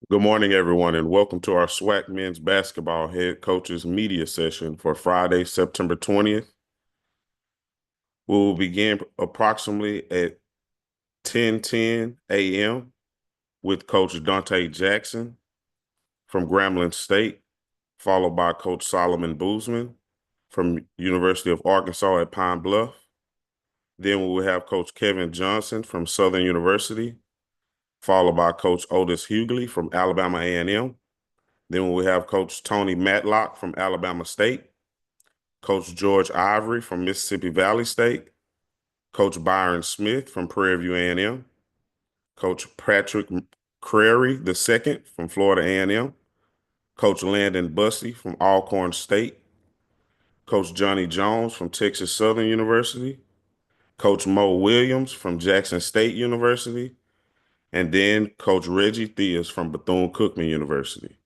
Good morning, everyone, and welcome to our SWAC men's basketball head coaches media session for Friday, September 20th. We will begin approximately at 10:10 a.m. with Coach Dante Jackson from Grambling State, followed by Coach Solomon Boozman from University of Arkansas at Pine Bluff. Then we will have Coach Kevin Johnson from Southern University, followed by Coach Otis Hugley from Alabama A&M. Then we have Coach Tony Madlock from Alabama State, Coach George Ivory from Mississippi Valley State, Coach Byron Smith from Prairie View A&M, Coach Patrick Crarey II from Florida A&M, Coach Landon Bussie from Alcorn State, Coach Johnny Jones from Texas Southern University, Coach Mo Williams from Jackson State University, and then Coach Reggie Theus from Bethune-Cookman University.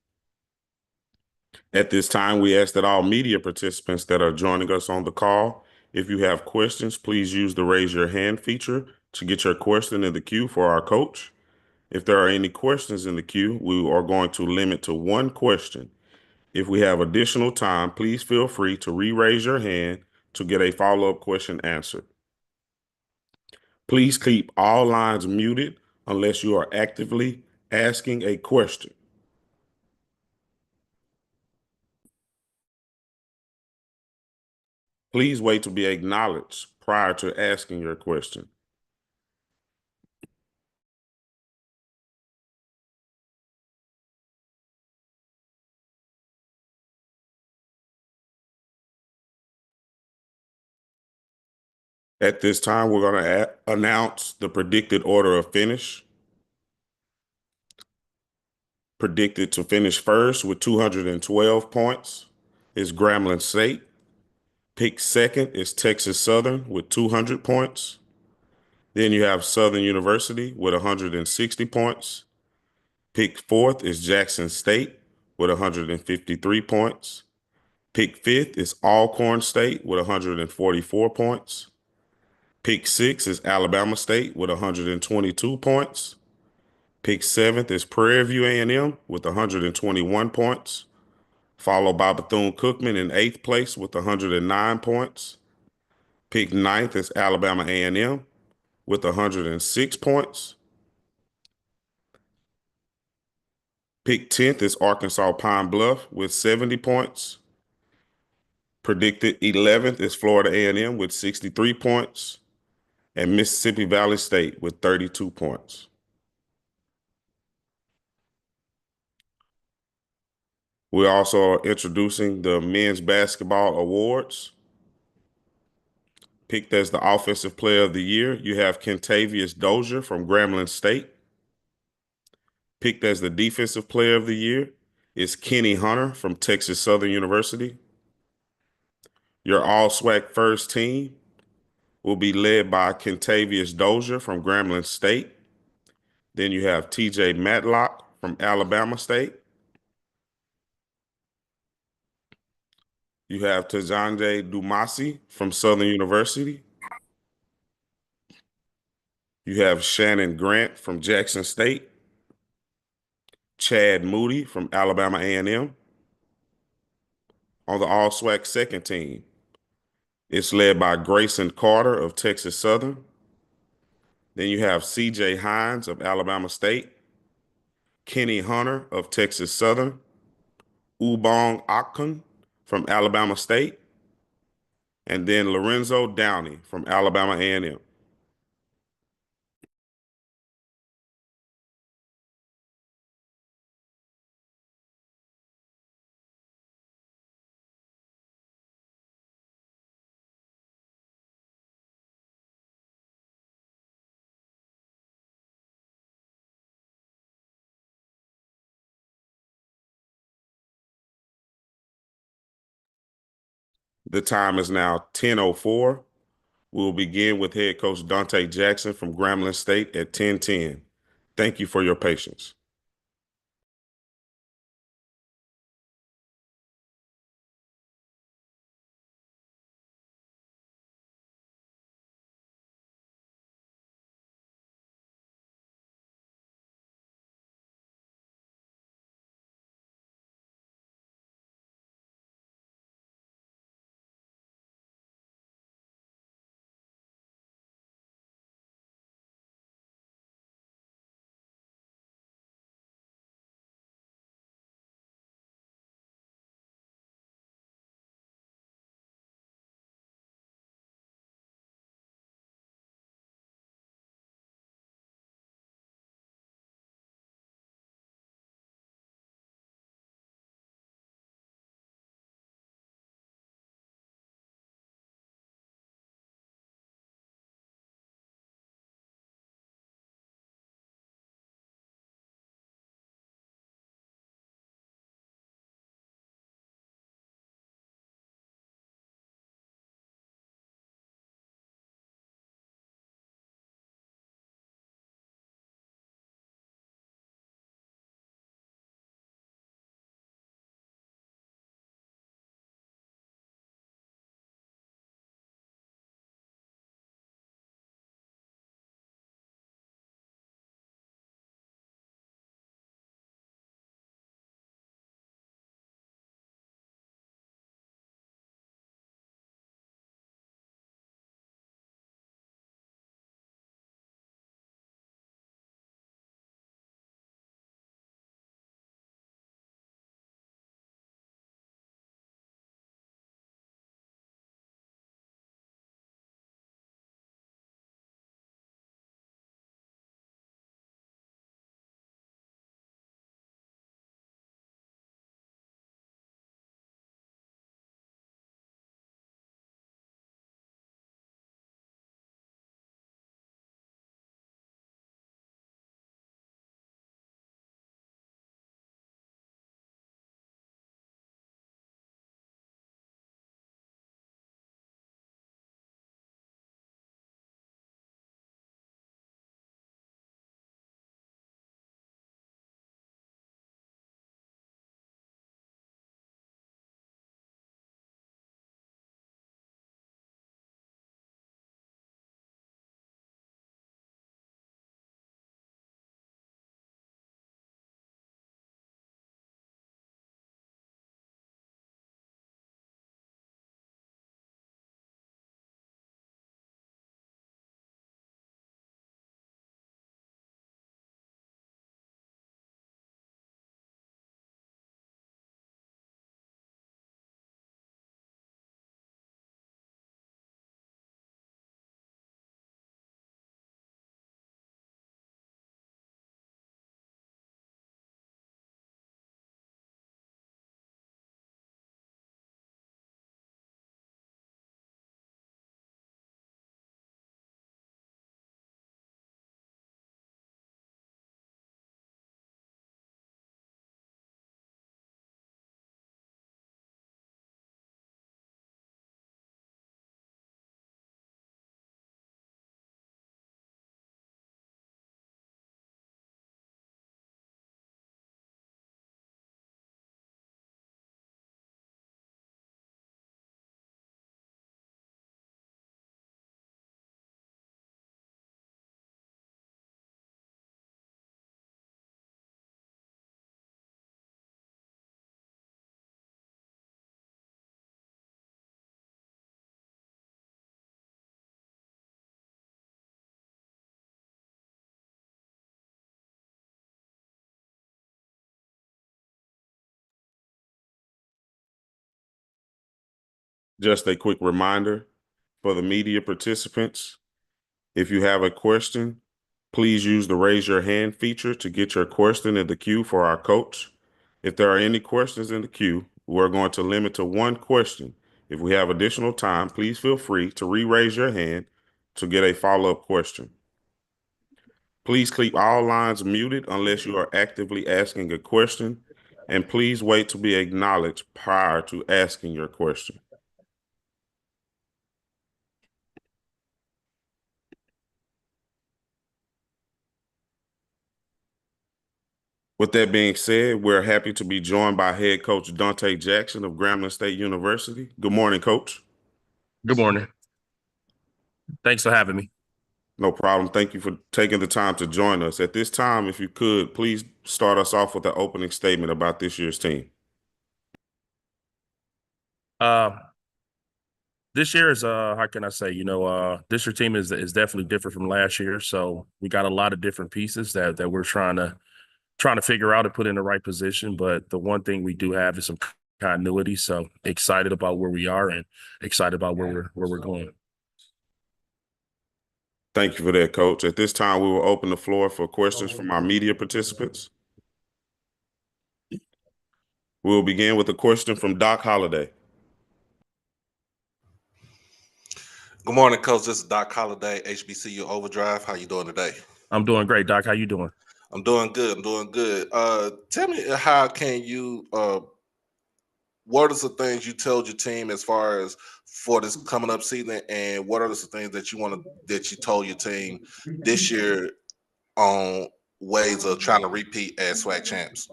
At this time, we ask that all media participants that are joining us on the call, if you have questions, please use the raise your hand feature to get your question in the queue for our coach. If there are any questions in the queue, we are going to limit to one question. If we have additional time, please feel free to re-raise your hand to get a follow-up question answered. Please keep all lines muted unless you are actively asking a question. Please wait to be acknowledged prior to asking your question. At this time, we're going to announce the predicted order of finish. Predicted to finish first with 212 points is Grambling State. Picked second is Texas Southern with 200 points. Then you have Southern University with 160 points. Picked fourth is Jackson State with 153 points. Picked fifth is Alcorn State with 144 points. Pick six is Alabama State with 122 points. Pick seventh is Prairie View A&M with 121 points, followed by Bethune-Cookman in eighth place with 109 points. Pick ninth is Alabama A&M with 106 points. Pick 10th is Arkansas Pine Bluff with 70 points. Predicted 11th is Florida A&M with 63 points. And Mississippi Valley State with 32 points. We're also introducing the men's basketball awards. Picked as the offensive player of the year, you have Kentavious Dozier from Grambling State. Picked as the defensive player of the year is Kenny Hunter from Texas Southern University. Your all-SWAC first team will be led by Kentavious Dozier from Grambling State. Then you have TJ Madlock from Alabama State. You have Tajande Dumasi from Southern University. You have Shannon Grant from Jackson State. Chad Moody from Alabama A&M. On the all-SWAC second team, it's led by Grayson Carter of Texas Southern. Then you have CJ Hines of Alabama State, Kenny Hunter of Texas Southern, Ubong Akun from Alabama State, and then Lorenzo Downey from Alabama A&M. The time is now 10:04. We'll begin with head coach Dante Jackson from Grambling State at 10:10. Thank you for your patience. Just a quick reminder for the media participants, if you have a question, please use the raise your hand feature to get your question in the queue for our coach. If there are any questions in the queue, we're going to limit to one question. If we have additional time, please feel free to re-raise your hand to get a follow-up question. Please keep all lines muted unless you are actively asking a question, and please wait to be acknowledged prior to asking your question. With that being said, we're happy to be joined by head coach Dante Jackson of Grambling State University. Good morning, coach. Good morning. Thanks for having me. No problem. Thank you for taking the time to join us. At this time, if you could, please start us off with an opening statement about this year's team. This year is how can I say, this year team is definitely different from last year. So we got a lot of different pieces that we're trying to figure out and put in the right position. But the one thing we do have is some continuity. So excited about where we are and excited about where we're going. Thank you for that, coach. At this time, we will open the floor for questions from our media participants. We'll begin with a question from Doc Holliday. Good morning, Coach. This is Doc Holliday, HBCU Overdrive. How you doing today? I'm doing great, Doc. How you doing? I'm doing good. Tell me how can you what are some things you told your team as far as for this coming up season, and what are some things that you told your team this year on ways of trying to repeat as SWAC champs?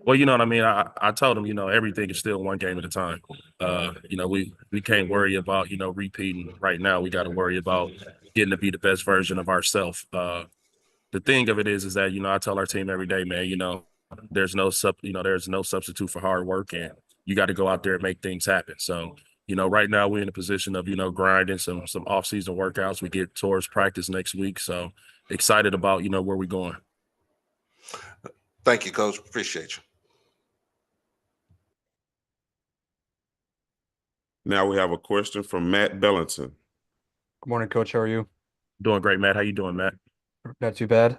Well, you know what I mean? I told them, everything is still one game at a time. We can't worry about, repeating right now. We got to worry about getting to be the best version of ourselves. The thing of it is that, I tell our team every day, man, there's no substitute for hard work, and you got to go out there and make things happen. So, right now we're in a position of, grinding some off-season workouts. We get towards practice next week. So excited about, where we're going. Thank you, Coach. Appreciate you. Now we have a question from Matt Bellinson. Good morning, Coach. How are you? Doing great, Matt. How you doing, Matt? Not too bad.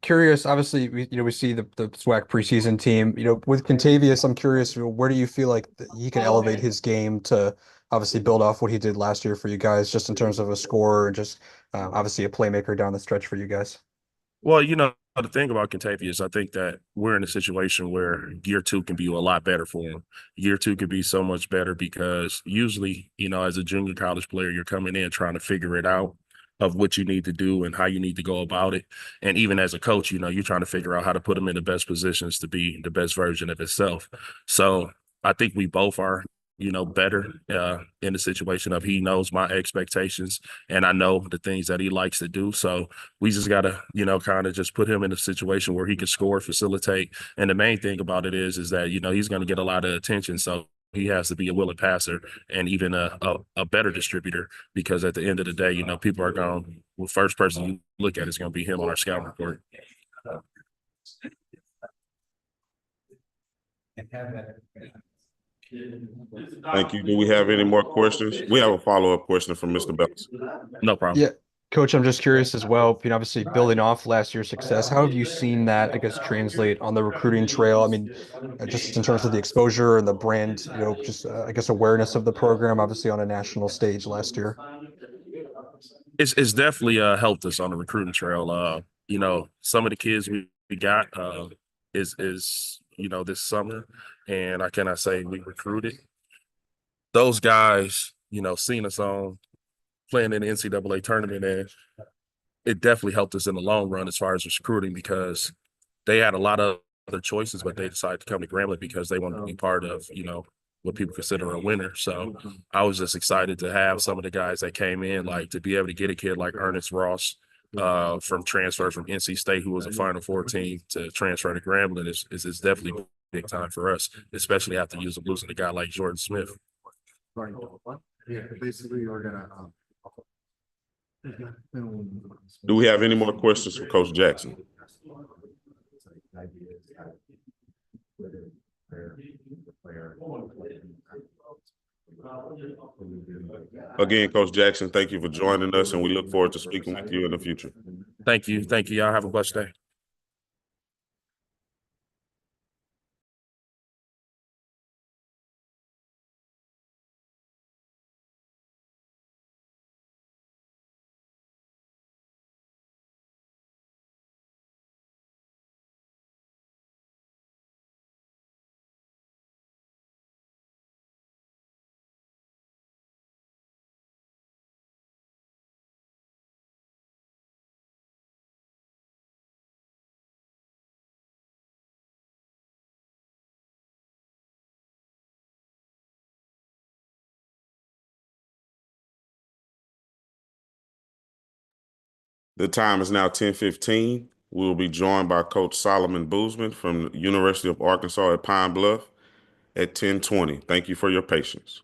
Curious, obviously, we see the SWAC preseason team. With Contavious, I'm curious, where do you feel like he can elevate his game to obviously build off what he did last year for you guys, just in terms of a scorer and just obviously a playmaker down the stretch for you guys? Well, the thing about Contavious, I think that we're in a situation where year two can be a lot better for him. Year two could be so much better because usually, as a junior college player, you're coming in trying to figure it out of what you need to do and how you need to go about it. And even as a coach, you're trying to figure out how to put him in the best positions to be the best version of himself. So I think we both are, better in the situation of he knows my expectations and I know the things that he likes to do. So we just got to, kind of just put him in a situation where he can score, facilitate. And the main thing about it is that, he's going to get a lot of attention. So he has to be a willing passer and even a better distributor, because at the end of the day, people are going, well, first person you look at is going to be him on our scouting report. Thank you. Do we have any more questions? We have a follow-up question from Mr. Bells. No problem. Yeah, Coach, I'm just curious as well, obviously building off last year's success, how have you seen that, I guess, translate on the recruiting trail? I mean, just in terms of the exposure and the brand, just, I guess, awareness of the program, obviously on a national stage last year. It's definitely helped us on the recruiting trail. Some of the kids we got is this summer, and I cannot say we recruited. Those guys, seeing us on playing in the NCAA tournament, and it definitely helped us in the long run as far as recruiting, because they had a lot of other choices, but they decided to come to Grambling because they wanted to be part of, what people consider a winner. So I was just excited to have some of the guys that came in, like to be able to get a kid like Ernest Ross from transfer from NC State, who was a Final Four team, to transfer to Grambling is definitely big time for us, especially after losing a guy like Jordan Smith. Yeah, basically we're gonna Do we have any more questions for Coach Jackson? Again, Coach Jackson, thank you for joining us, and we look forward to speaking with you in the future. Thank you. Thank you. Y'all have a blessed day. The time is now 10:15. We will be joined by Coach Solomon Boozman from the University of Arkansas at Pine Bluff at 10:20. Thank you for your patience.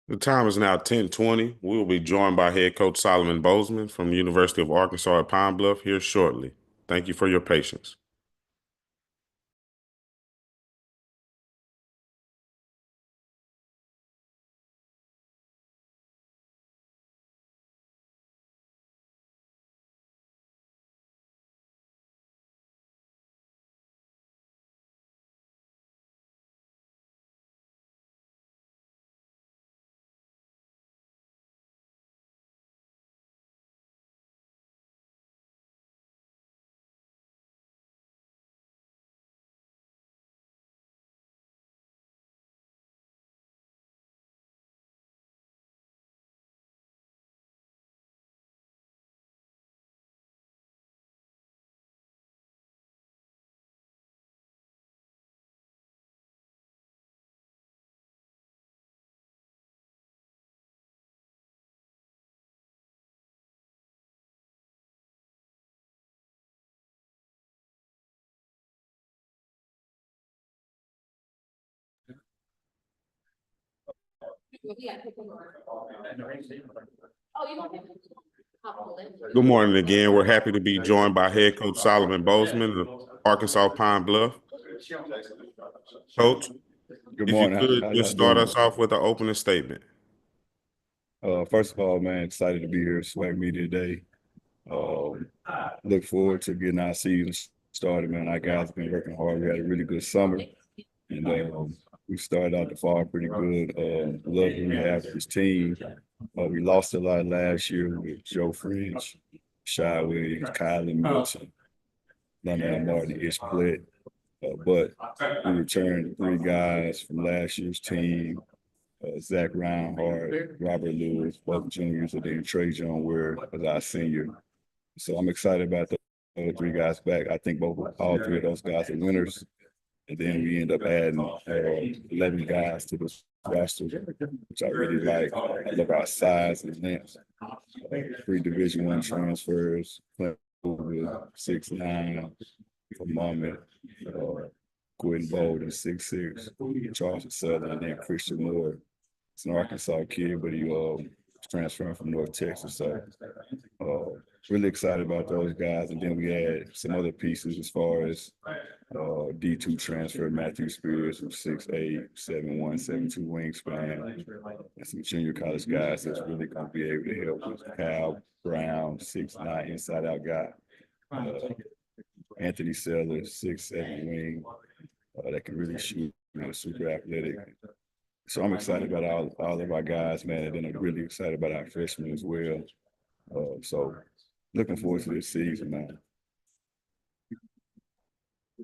The time is now 10:20. We will be joined by head coach Solomon Boozman from the University of Arkansas at Pine Bluff here shortly. Thank you for your patience. Good morning again. We're happy to be joined by head coach Solomon Boozman of Arkansas Pine Bluff. Coach, Good if you morning. could How just y'all start doing? us off with an opening statement. First of all, man, excited to be here at SWAC Media Day. Look forward to getting our season started, man. Our guys have been working hard. We had a really good summer, and we started out the fall pretty good. Love who we have with this team. We lost a lot last year with Joe French, Shy Williams, Kylie Milton, Landon Martin, Ish Plett. But we returned 3 guys from last year's team. Zach Reinhardt, Robert Lewis, both juniors, and then Trey John Ware as our senior. So I'm excited about the other 3 guys back. I think all 3 of those guys are winners. And then we end up adding 11 guys to this roster, which I really like. I love our size and length. 3 Division I transfers, playing with 6'9", for moment. Quentin Bolden, 6'6", Charles Southern, and then Christian Moore. He's an Arkansas kid, but he transferring from North Texas. So really excited about those guys. And then we had some other pieces as far as D2 transfer, Matthew Spears, who's 6'8", 7'1", 7'2" wingspan. And some junior college guys that's really going to be able to help with Kyle Brown, 6'9", inside-out guy. Anthony Sellers, 6'7" wing, that can really shoot, super athletic. So I'm excited about all of our guys, man, and then I'm really excited about our freshmen as well. So looking forward to this season, man.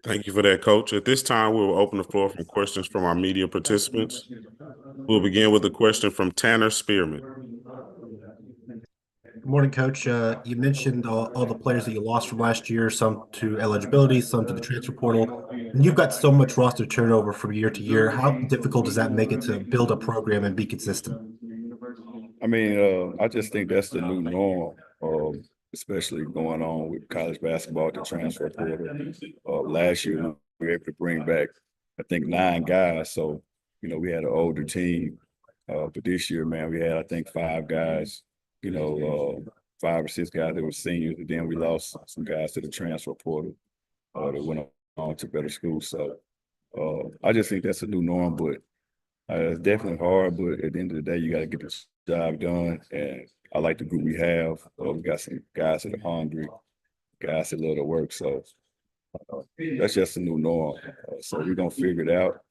Thank you for that, Coach. At this time, we will open the floor for questions from our media participants. We'll begin with a question from Tanner Spearman. Good morning, Coach. You mentioned all the players that you lost from last year, some to eligibility, some to the transfer portal. And you've got so much roster turnover from year to year. How difficult does that make it to build a program and be consistent? I mean, I just think that's the new norm, especially going on with college basketball, the transfer portal. Last year, we were able to bring back, I think, 9 guys. So, we had an older team. But this year, man, we had, I think, 5 guys. 5 or 6 guys that were seniors, and then we lost some guys to the transfer portal that went on to better schools. So I just think that's a new norm, but it's definitely hard. But at the end of the day, you got to get the job done. And I like the group we have. We got some guys that are hungry, guys that love to work. So that's just a new norm. So we're going to figure it out.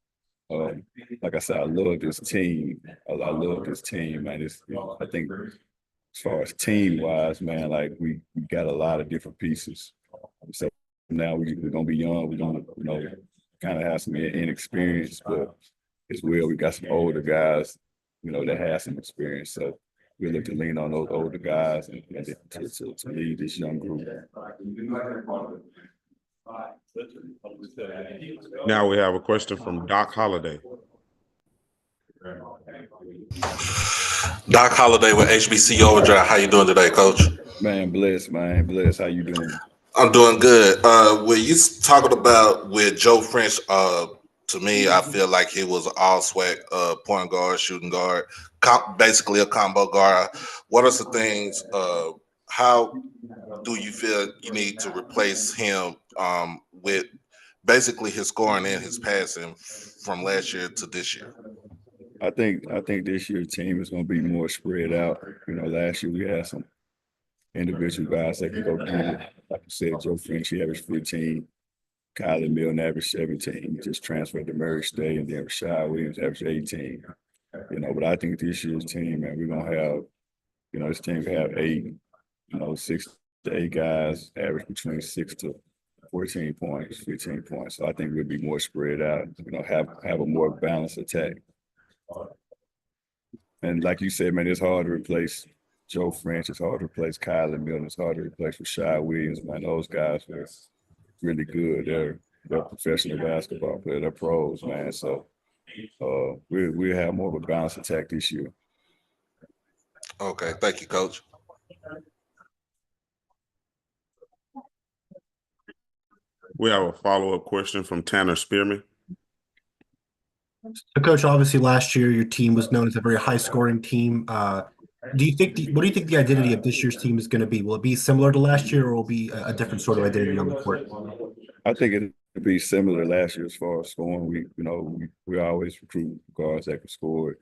Like I said, I love this team. I love this team, man. It's, I think as far as team-wise, man, like we got a lot of different pieces. So now we're going to be young. We're going to, kind of have some inexperience, but as well, we got some older guys, that have some experience. So we look to lean on those older guys and to lead this young group. Now we have a question from Doc Holliday. Doc Holliday with HBC Overdrive. How you doing today, Coach? Man, bless, man. Bless. How you doing? I'm doing good. When you talking about with Joe French to me, I feel like he was an all SWAC point guard, shooting guard, basically a combo guard. What are some things? How do you feel you need to replace him with basically his scoring and his passing from last year to this year? I think this year's team is going to be more spread out. You know, last year we had some individual guys that can go get it. Like you said, Joe French, he averaged 15. Kylie Milne averaged 17. He just transferred to Murray State, and then Rashad Williams averaged 18. You know, but I think this year's team, man, we're going to have, you know, this team can have 8, 6 to 8 guys average between 6 to 14 points, 15 points. So I think we'll be more spread out, have a more balanced attack. And like you said, man, it's hard to replace Joe French. It's hard to replace Kylie Milne. It's hard to replace Rashad Williams. Man, those guys were really good. They're professional basketball players. They're pros, man. So we have more of a balanced attack this year. Okay, thank you, Coach. We have a follow-up question from Tanner Spearman. So, Coach, obviously last year your team was known as a very high-scoring team. What do you think the identity of this year's team is going to be? Will it be similar to last year, or will it be a different sort of identity on the court? I think it'll be similar to last year as far as scoring. We always recruit guards that can score.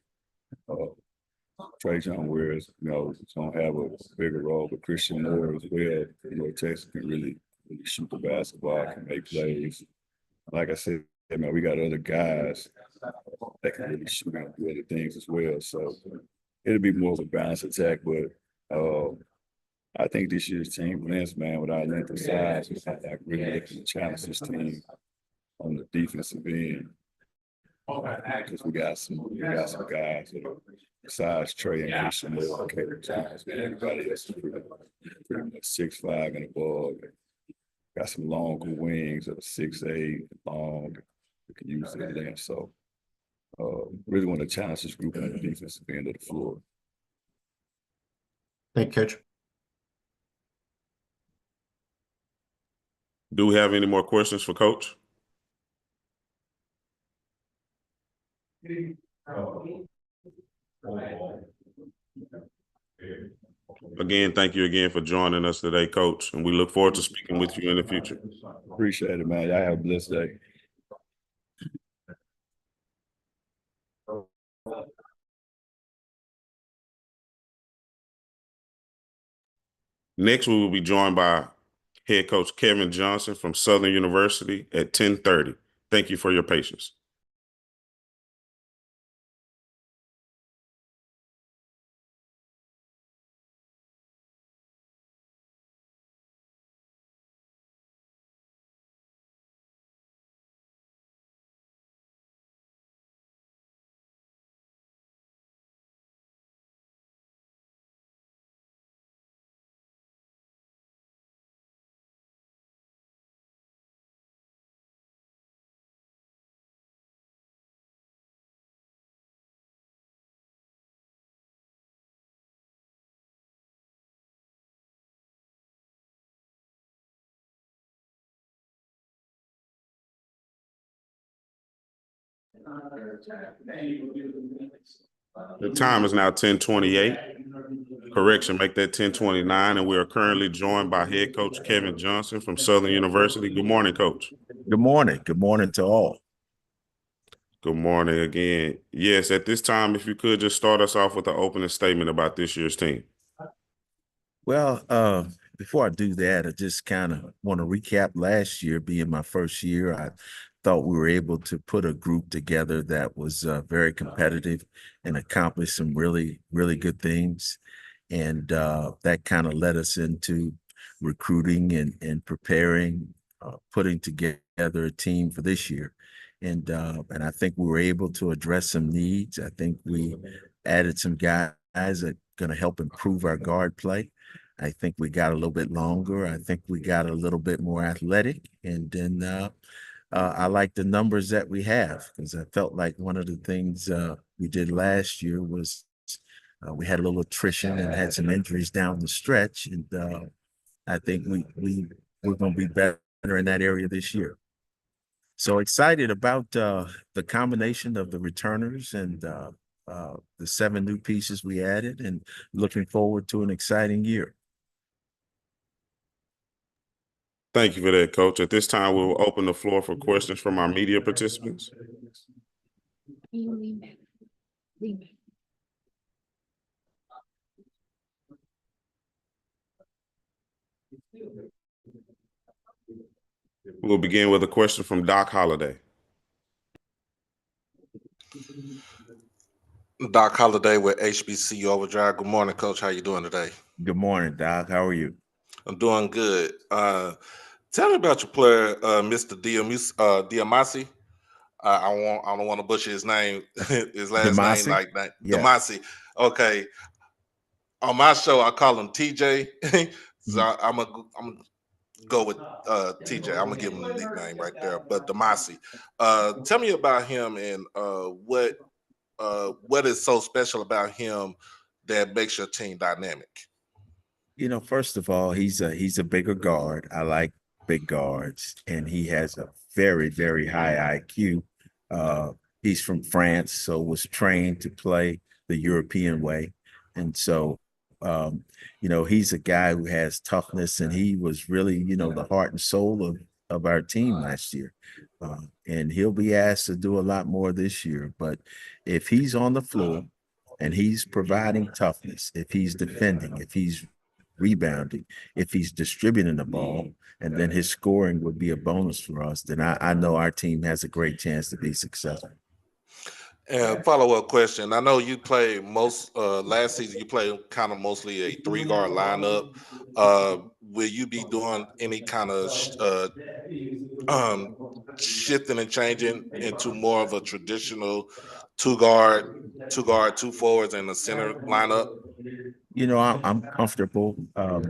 Trey John Wears, is going to have a bigger role, but Christian Moore as well. Texas can really shoot the basketball, can make plays. Like I said, man, we got other guys that can really shoot and do other things as well. So it'll be more of a balanced attack, but I think this year's team wins, man, with our length of size. I really looking to challenge this team on the defensive end. Because we got some guys that are besides Trey and Christian Moore, everybody else is pretty much 6'5" and above. Got some longer wings that are 6'8" long. We can use their length. So really want to challenge this group on the defensive end of the floor. Thank you, Coach. Do we have any more questions for Coach? Again, thank you again for joining us today, Coach, and we look forward to speaking with you in the future. Appreciate it, man. Y'all have a blessed day. Next, we will be joined by head coach Kevin Johnson from Southern University at 10:30. Thank you for your patience. The time is now 10:28. Correction, make that 10:29, and we are currently joined by head coach Kevin Johnson from Southern University. Good morning, Coach. Good morning. Good morning to all. Good morning again. Yes, at this time, if you could just start us off with an opening statement about this year's team. Well, before I do that, I just kind of want to recap last year being my first year. I thought we were able to put a group together that was very competitive and accomplish some really, really good things. And that kind of led us into recruiting and preparing, putting together a team for this year. And I think we were able to address some needs. I think we added some guys that are going to help improve our guard play. I think we got a little bit longer. I think we got a little bit more athletic. And then I like the numbers that we have, because I felt like one of the things we did last year was we had a little attrition and had some injuries down the stretch. And I think we're going to be better in that area this year. So excited about the combination of the returners and the 7 new pieces we added, and looking forward to an exciting year. Thank you for that, Coach. At this time, we will open the floor for questions from our media participants. We'll begin with a question from Doc Holliday. Doc Holliday with HBCU Overdrive. Good morning, Coach. How you doing today? Good morning, Doc. How are you? I'm doing good. Tell me about your player, Mr. Diamasi. I don't want to butcher his name, his last name Demasi? like that. Yeah. Demasi. Okay. On my show, I call him TJ. So I'm gonna go with TJ. I'm gonna give him a nickname right there. But Demasi. Tell me about him and what is so special about him that makes your team dynamic. You know, first of all, he's a bigger guard. I like big guards, and he has a very, very high IQ. He's from France, so was trained to play the European way. And so, he's a guy who has toughness, and he was really, the heart and soul of our team last year. And he'll be asked to do a lot more this year. But if he's on the floor and he's providing toughness, if he's defending, if he's rebounding, if he's distributing the ball, and then his scoring would be a bonus for us, then I know our team has a great chance to be successful. And follow-up question. I know you played last season, you played kind of mostly a 3-guard lineup. Will you be doing any kind of shifting and changing into more of a traditional two-guard, two forwards, and a center lineup? I'm comfortable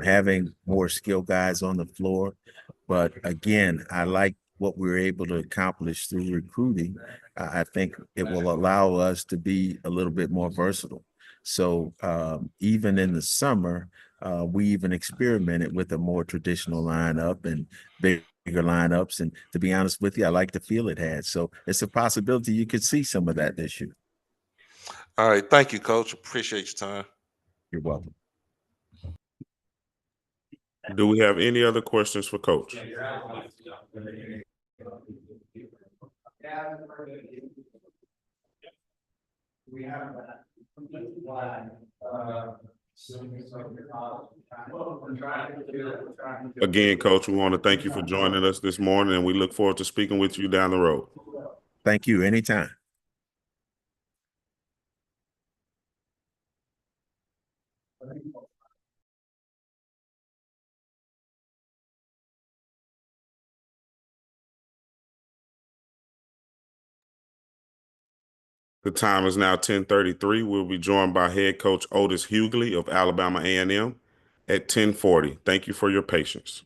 having more skilled guys on the floor, but again, I like what we're able to accomplish through recruiting. I think it will allow us to be a little bit more versatile. So even in the summer, we even experimented with a more traditional lineup and bigger lineups. And to be honest with you, I like the feel it had. So it's a possibility you could see some of that this year. All right. Thank you, Coach. Appreciate your time. You're welcome. Do we have any other questions for Coach? Again, Coach, we want to thank you for joining us this morning, and we look forward to speaking with you down the road. Thank you. Anytime. The time is now 10:33. We'll be joined by head coach Otis Hugley of Alabama A&M at 10:40. Thank you for your patience.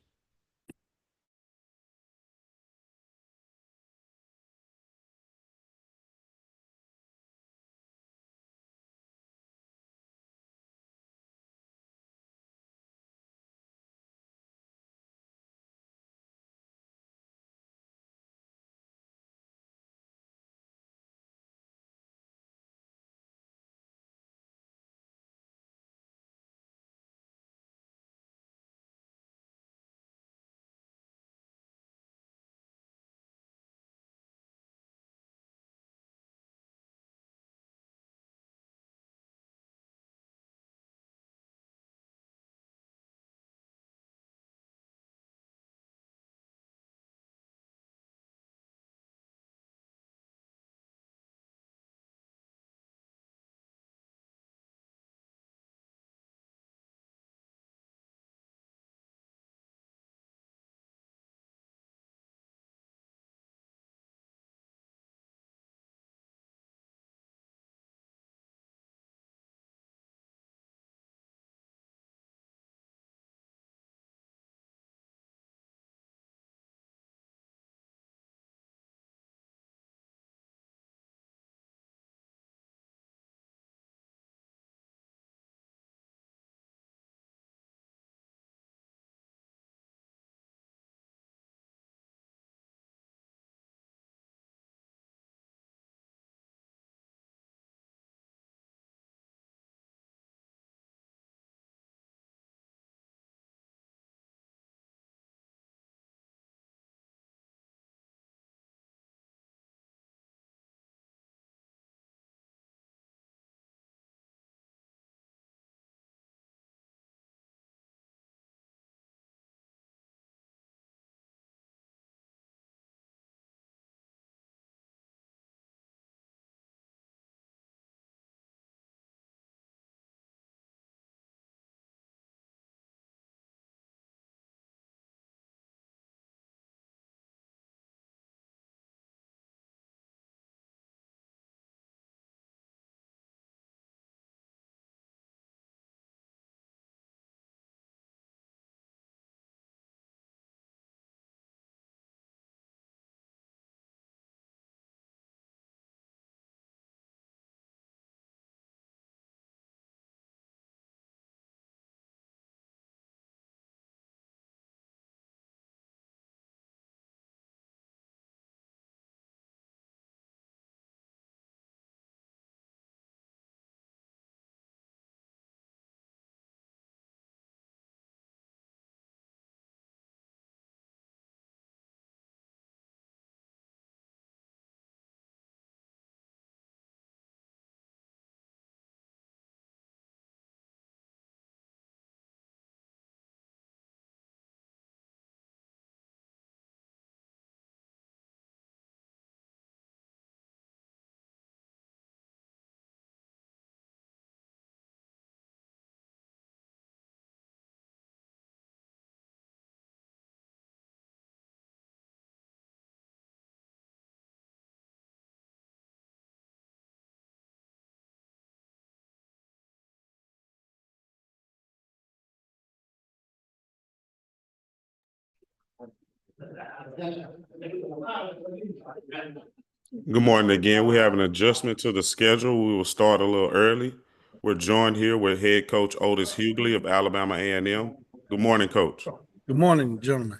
Good morning again. We have an adjustment to the schedule. We will start a little early. We're joined here with head coach Otis Hugley of Alabama A&M. Good morning, Coach. Good morning, gentlemen.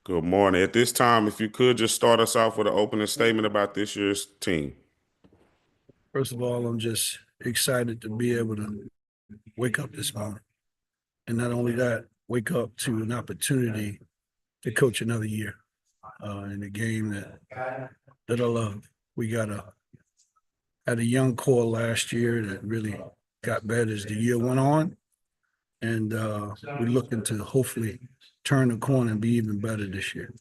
Good morning. At this time, if you could just start us off with an opening statement about this year's team. First of all, I'm just excited to be able to wake up this morning. And not only that, wake up to an opportunity to coach another year in a game that I love. We had a young core last year that really got better as the year went on. And we're looking to hopefully turn the corner and be even better this year.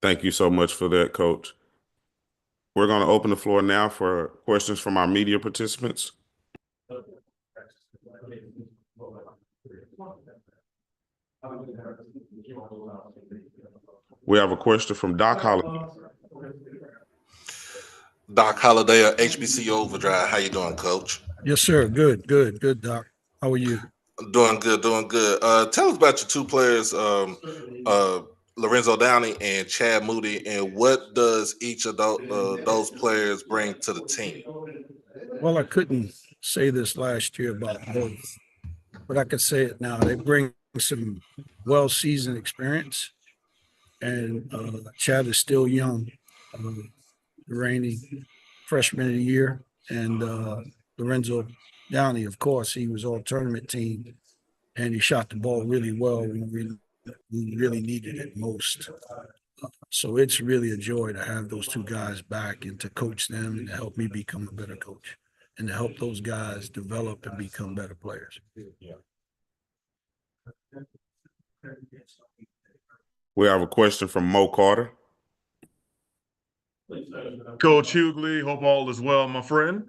Thank you so much for that, Coach. We're going to open the floor now for questions from our media participants. We have a question from Doc Holliday. Doc Holliday of HBC Overdrive. How you doing, Coach? Yes, sir. Good, Doc. How are you? Doing good. Tell us about your two players, Lorenzo Downey and Chad Moody, and what does each of those players bring to the team? Well, I couldn't say this last year about both, but I can say it now. They bring some well-seasoned experience, and Chad is still young, the reigning freshman of the year, and Lorenzo Downey, of course, he was all tournament team, and he shot the ball really well when we really needed it most. So it's really a joy to have those two guys back and to coach them and to help me become a better coach and to help those guys develop and become better players. We have a question from Mo Carter. Coach Hugley, hope all is well, my friend.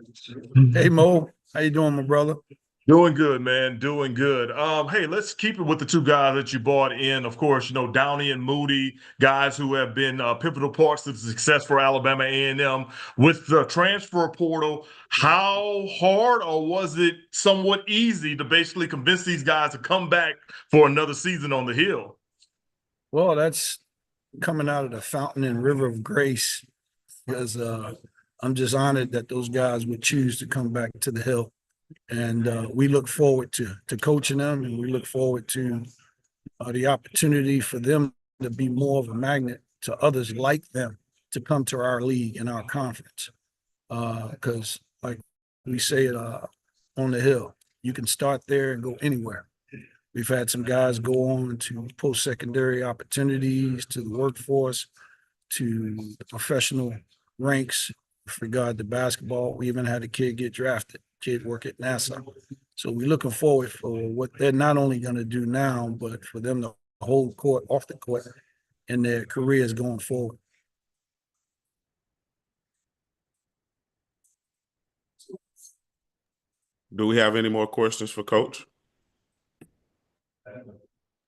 Hey, Mo. How you doing, my brother? Doing good, man. Doing good. Hey, let's keep it with the two guys that you brought in. Of course, Downey and Moody, guys who have been pivotal parts of the success for Alabama A&M. With the transfer portal, how hard or was it somewhat easy to basically convince these guys to come back for another season on the Hill? Well, that's coming out of the fountain and river of grace, because I'm just honored that those guys would choose to come back to the Hill. And we look forward to coaching them, and we look forward to the opportunity for them to be more of a magnet to others like them to come to our league and our conference. Because like we say it on the Hill, you can start there and go anywhere. We've had some guys go on to post-secondary opportunities, to the workforce, to the professional ranks with regard to basketball. We even had a kid get drafted. Kid work at NASA. So we're looking forward for what they're not only going to do now, but for them to hold court off the court in their careers going forward. Do we have any more questions for Coach?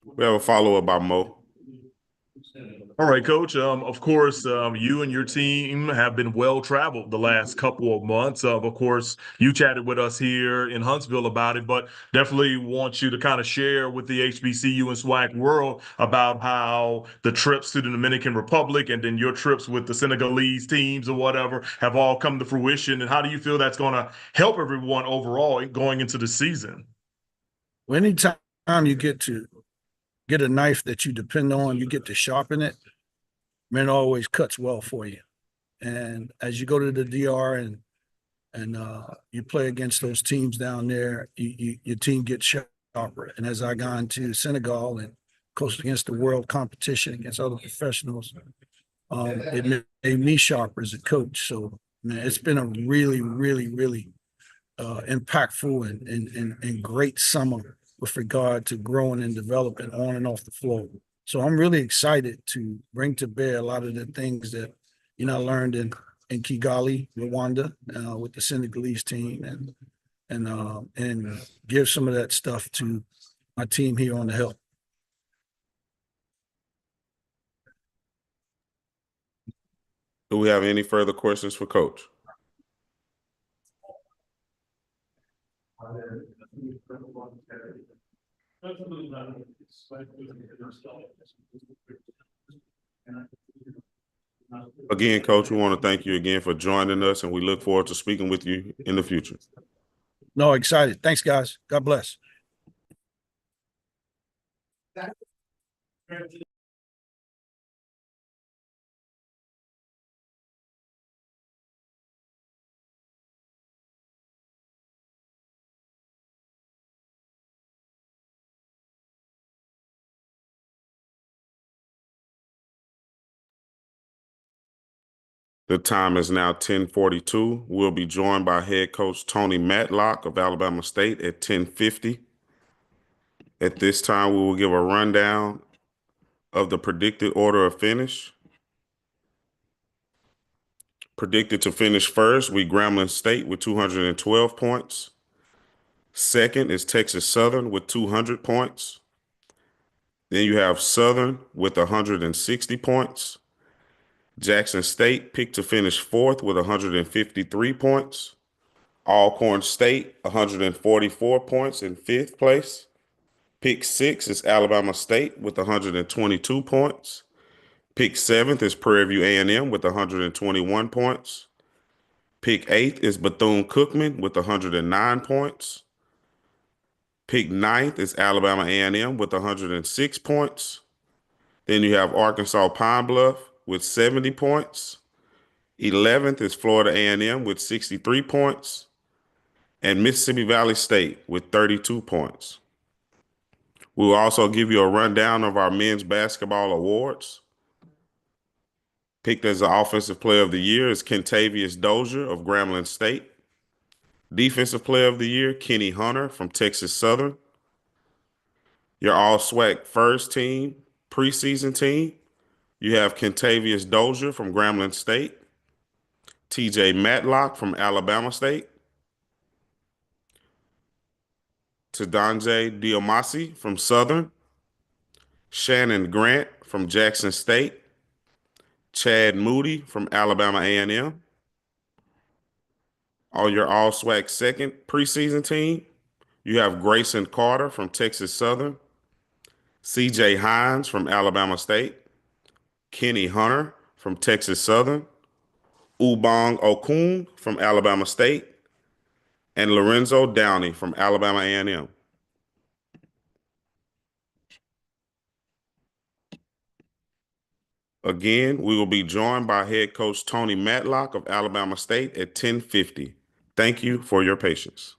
We have a follow-up by Mo. All right, Coach. Of course, you and your team have been well-traveled the last couple of months. Of course, you chatted with us here in Huntsville about it, but definitely want you to kind of share with the HBCU and SWAC world about how the trips to the Dominican Republic and then your trips with the Senegalese teams or whatever have all come to fruition. And how do you feel that's going to help everyone overall going into the season? Well, anytime you get to get a knife that you depend on, you get to sharpen it, man, it always cuts well for you. And as you go to the DR and you play against those teams down there, your team gets sharper. And as I got into Senegal and coached against the world competition against other professionals, it made me sharper as a coach. So, man, it's been a really, really, really impactful and great summer with regard to growing and developing on and off the floor. So I'm really excited to bring to bear a lot of the things that, I learned in Kigali, Rwanda, with the Senegalese team and give some of that stuff to my team here on the Hill. Do we have any further questions for Coach? Again, Coach, we want to thank you again for joining us, and we look forward to speaking with you in the future. No, excited. Thanks, guys. God bless. The time is now 10:42. We'll be joined by head coach Tony Madlock of Alabama State at 10:50. At this time, we will give a rundown of the predicted order of finish. Predicted to finish first, we Grambling State with 212 points. Second is Texas Southern with 200 points. Then you have Southern with 160 points. Jackson State picked to finish fourth with 153 points. Alcorn State, 144 points in fifth place. Pick six is Alabama State with 122 points. Pick seventh is Prairie View A&M with 121 points. Pick eighth is Bethune-Cookman with 109 points. Pick ninth is Alabama A&M with 106 points. Then you have Arkansas Pine Bluff with 70 points. 11th is Florida A&M with 63 points. And Mississippi Valley State with 32 points. We will also give you a rundown of our men's basketball awards. Picked as the Offensive Player of the Year is Kentavious Dozier of Grambling State. Defensive Player of the Year, Kenny Hunter from Texas Southern. Your All-SWAC first team, preseason team, you have Kentavious Dozier from Grambling State. TJ Madlock from Alabama State. Dante Diomasi from Southern. Shannon Grant from Jackson State. Chad Moody from Alabama A&M. On your All-SWAC second preseason team, you have Grayson Carter from Texas Southern. CJ Hines from Alabama State. Kenny Hunter from Texas Southern. Ubong Okun from Alabama State. And Lorenzo Downey from Alabama A&M. Again, we will be joined by head coach Tony Madlock of Alabama State at 10:50. Thank you for your patience.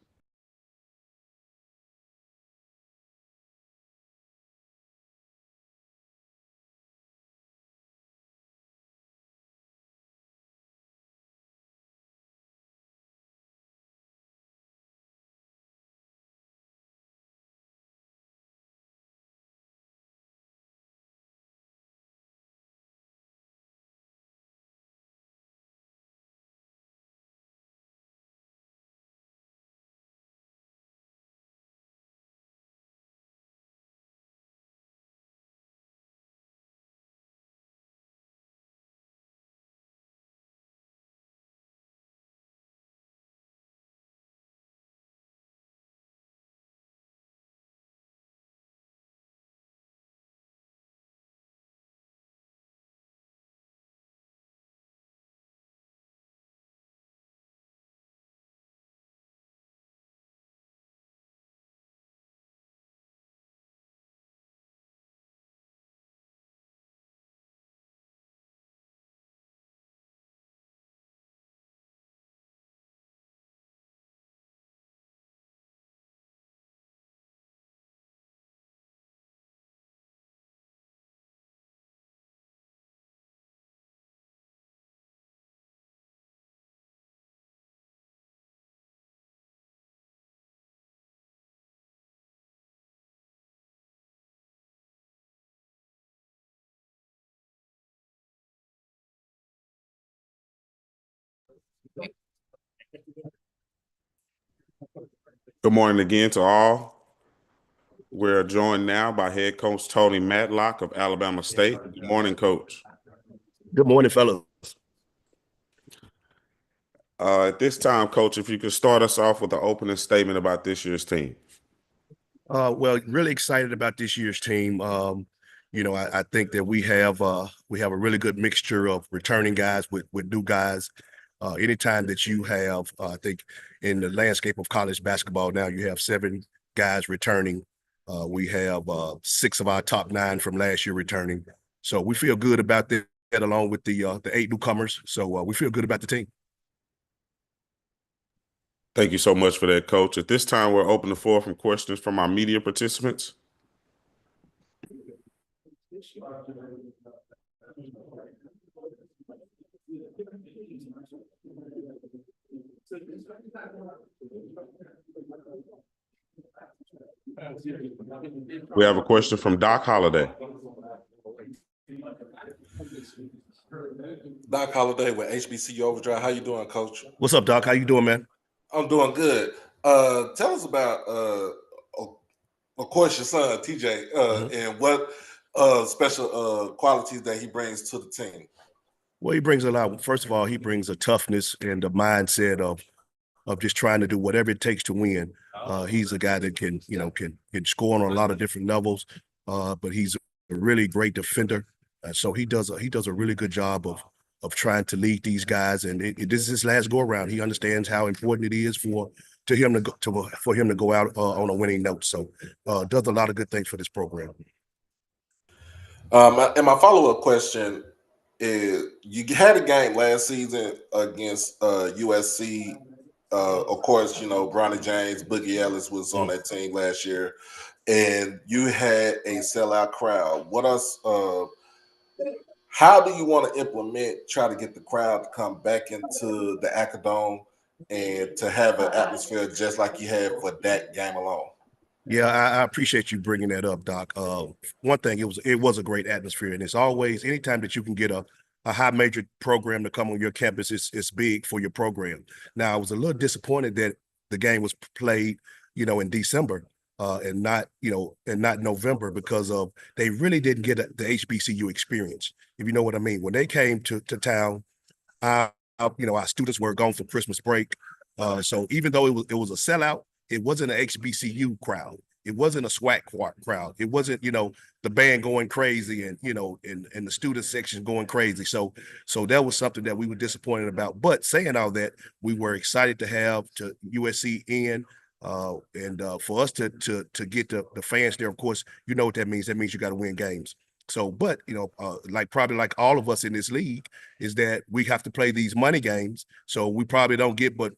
Good morning again to all. We're joined now by head coach Tony Madlock of Alabama State. Good morning, coach. Good morning, fellows. At this time, coach, if you could start us off with an opening statement about this year's team. Well, really excited about this year's team. I think that we have a really good mixture of returning guys with new guys. Anytime that you have, I think in the landscape of college basketball now, you have 7 guys returning. We have 6 of our top 9 from last year returning. So we feel good about that, along with the 8 newcomers. So we feel good about the team. Thank you so much for that, Coach. At this time, we'll open the floor from questions from our media participants. We have a question from Doc Holliday. Doc Holliday with HBCU Overdrive. How you doing, Coach? What's up, Doc? How you doing, man? I'm doing good. Tell us about, of course, your son TJ, and what special qualities that he brings to the team. Well, he brings a lot. First of all, he brings a toughness and a mindset of just trying to do whatever it takes to win. He's a guy that can score on a lot of different levels, but he's a really great defender. So he does a really good job of trying to lead these guys. And this is his last go around. He understands how important it is for him to go out on a winning note. So does a lot of good things for this program. And my follow-up question is: you had a game last season against USC. Of course, Bronny James, Boogie Ellis was on that team last year, and you had a sellout crowd. How do you want to try to get the crowd to come back into the Acadome and to have an atmosphere just like you had for that game alone? Yeah, I appreciate you bringing that up, Doc. One thing, it was a great atmosphere, and it's always, anytime that you can get a high major program to come on your campus, it's big for your program. Now, I was a little disappointed that the game was played, in December, and not November, because they really didn't get the HBCU experience, if you know what I mean. When they came to town, our students were gone for Christmas break. So even though it was a sellout, it wasn't an HBCU crowd. It wasn't a SWAC crowd. It wasn't, the band going crazy and the student section going crazy. So that was something that we were disappointed about. But saying all that, we were excited to have USC in. And for us to get the fans there, of course, you know what that means. That means you got to win games. So, but probably like all of us in this league, is that we have to play these money games. So we probably don't get, but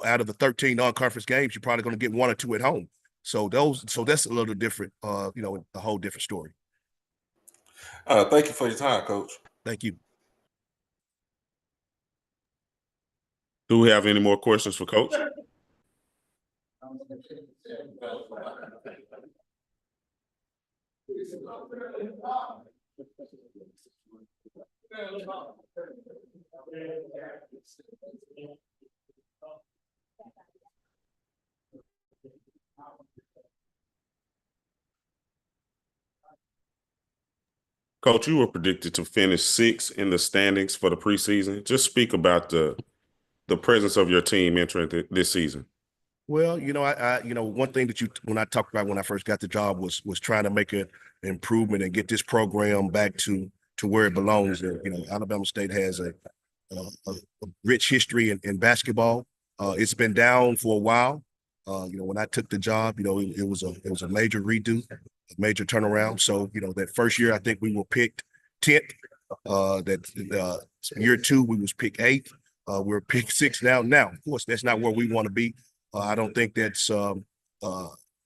out of the 13 non-conference games, you're probably going to get 1 or 2 at home. So that's a little different, a whole different story. Thank you for your time, Coach. Thank you. Do we have any more questions for Coach? Coach, you were predicted to finish 6th in the standings for the preseason. Just speak about the presence of your team entering this season. Well, one thing that when I talked about when I first got the job was trying to make an improvement and get this program back to where it belongs. Alabama State has a rich history in basketball. It's been down for a while. When I took the job, it was a major redo, a major turnaround. So, that first year, I think we were picked 10th. Year 2, we was picked 8th. We're picked 6th now. Now, of course, that's not where we want to be. I don't think that's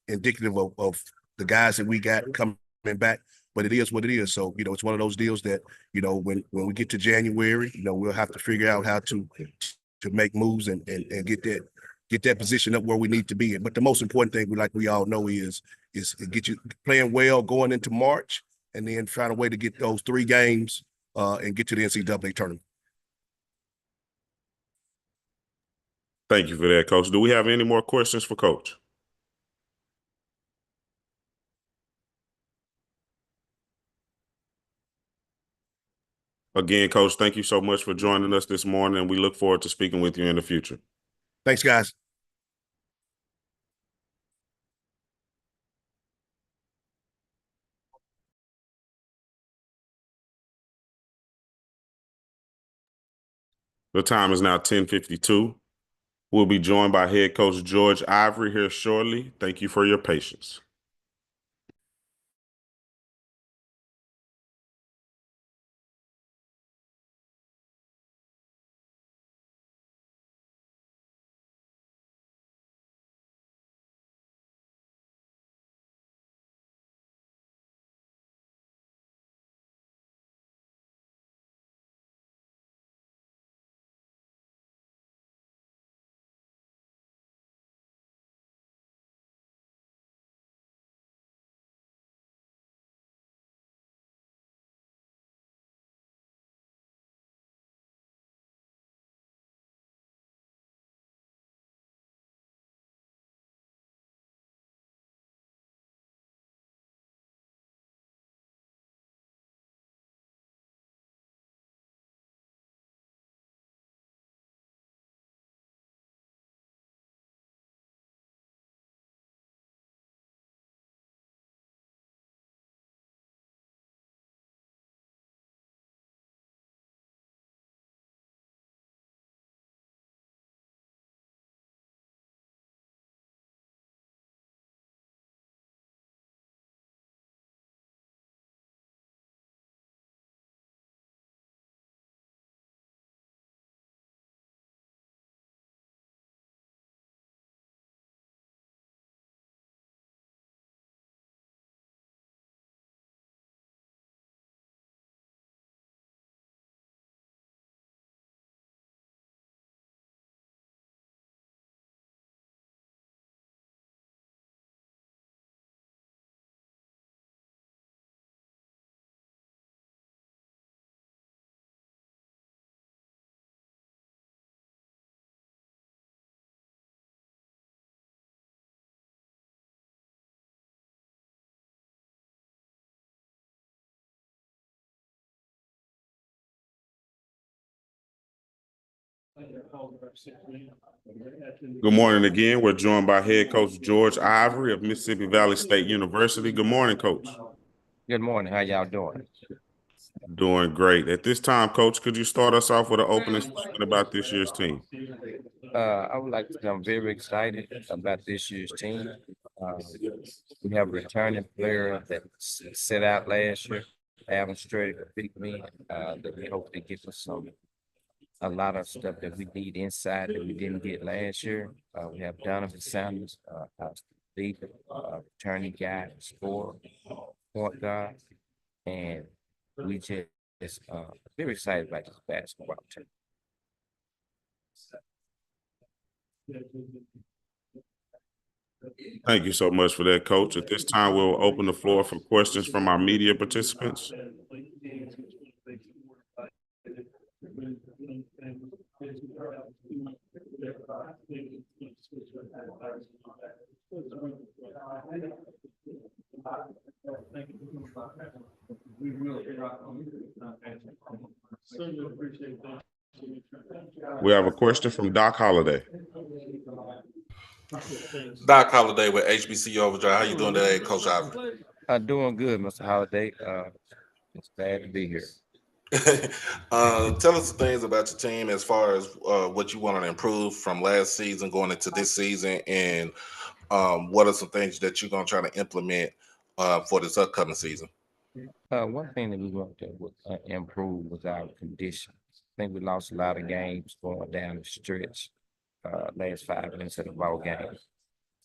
indicative of the guys that we got coming back, but it is what it is. So, it's one of those deals that, when we get to January, we'll have to figure out how to make moves and get that position up where we need to be. But the most important thing, like we all know, is get you playing well going into March, and then find a way to get those 3 games and get to the NCAA tournament. Thank you for that, Coach. Do we have any more questions for Coach? Again, Coach, thank you so much for joining us this morning, and we look forward to speaking with you in the future. Thanks, guys. The time is now 10:52. We'll be joined by head coach George Ivory here shortly. Thank you for your patience. Good morning again. We're joined by head coach George Ivory of Mississippi Valley State University. Good morning, coach. Good morning. How y'all doing? Doing great. At this time, coach, could you start us off with an opening statement about this year's team? I would like to say I'm very excited about this year's team. We have a returning player that set out last year, demonstrated a big man that we hope to get us a lot of stuff that we need inside that we didn't get last year. We have Donovan Sanders, our leader, returning guy, scorer, point guard, and we just very excited about this basketball team. Thank you so much for that, coach. At this time, we'll open the floor for questions from our media participants. We have a question from Doc Holliday. Doc Holliday with HBC Overdrive. How you doing today, Coach Ivory? Doing good, Mr. Holliday. It's glad to be here. Tell us the things about your team as far as what you want to improve from last season going into this season, and what are some things that you're going to try to implement for this upcoming season? One thing that we want to improve was our condition. I think we lost a lot of games going down the stretch, last 5 minutes of the ball game,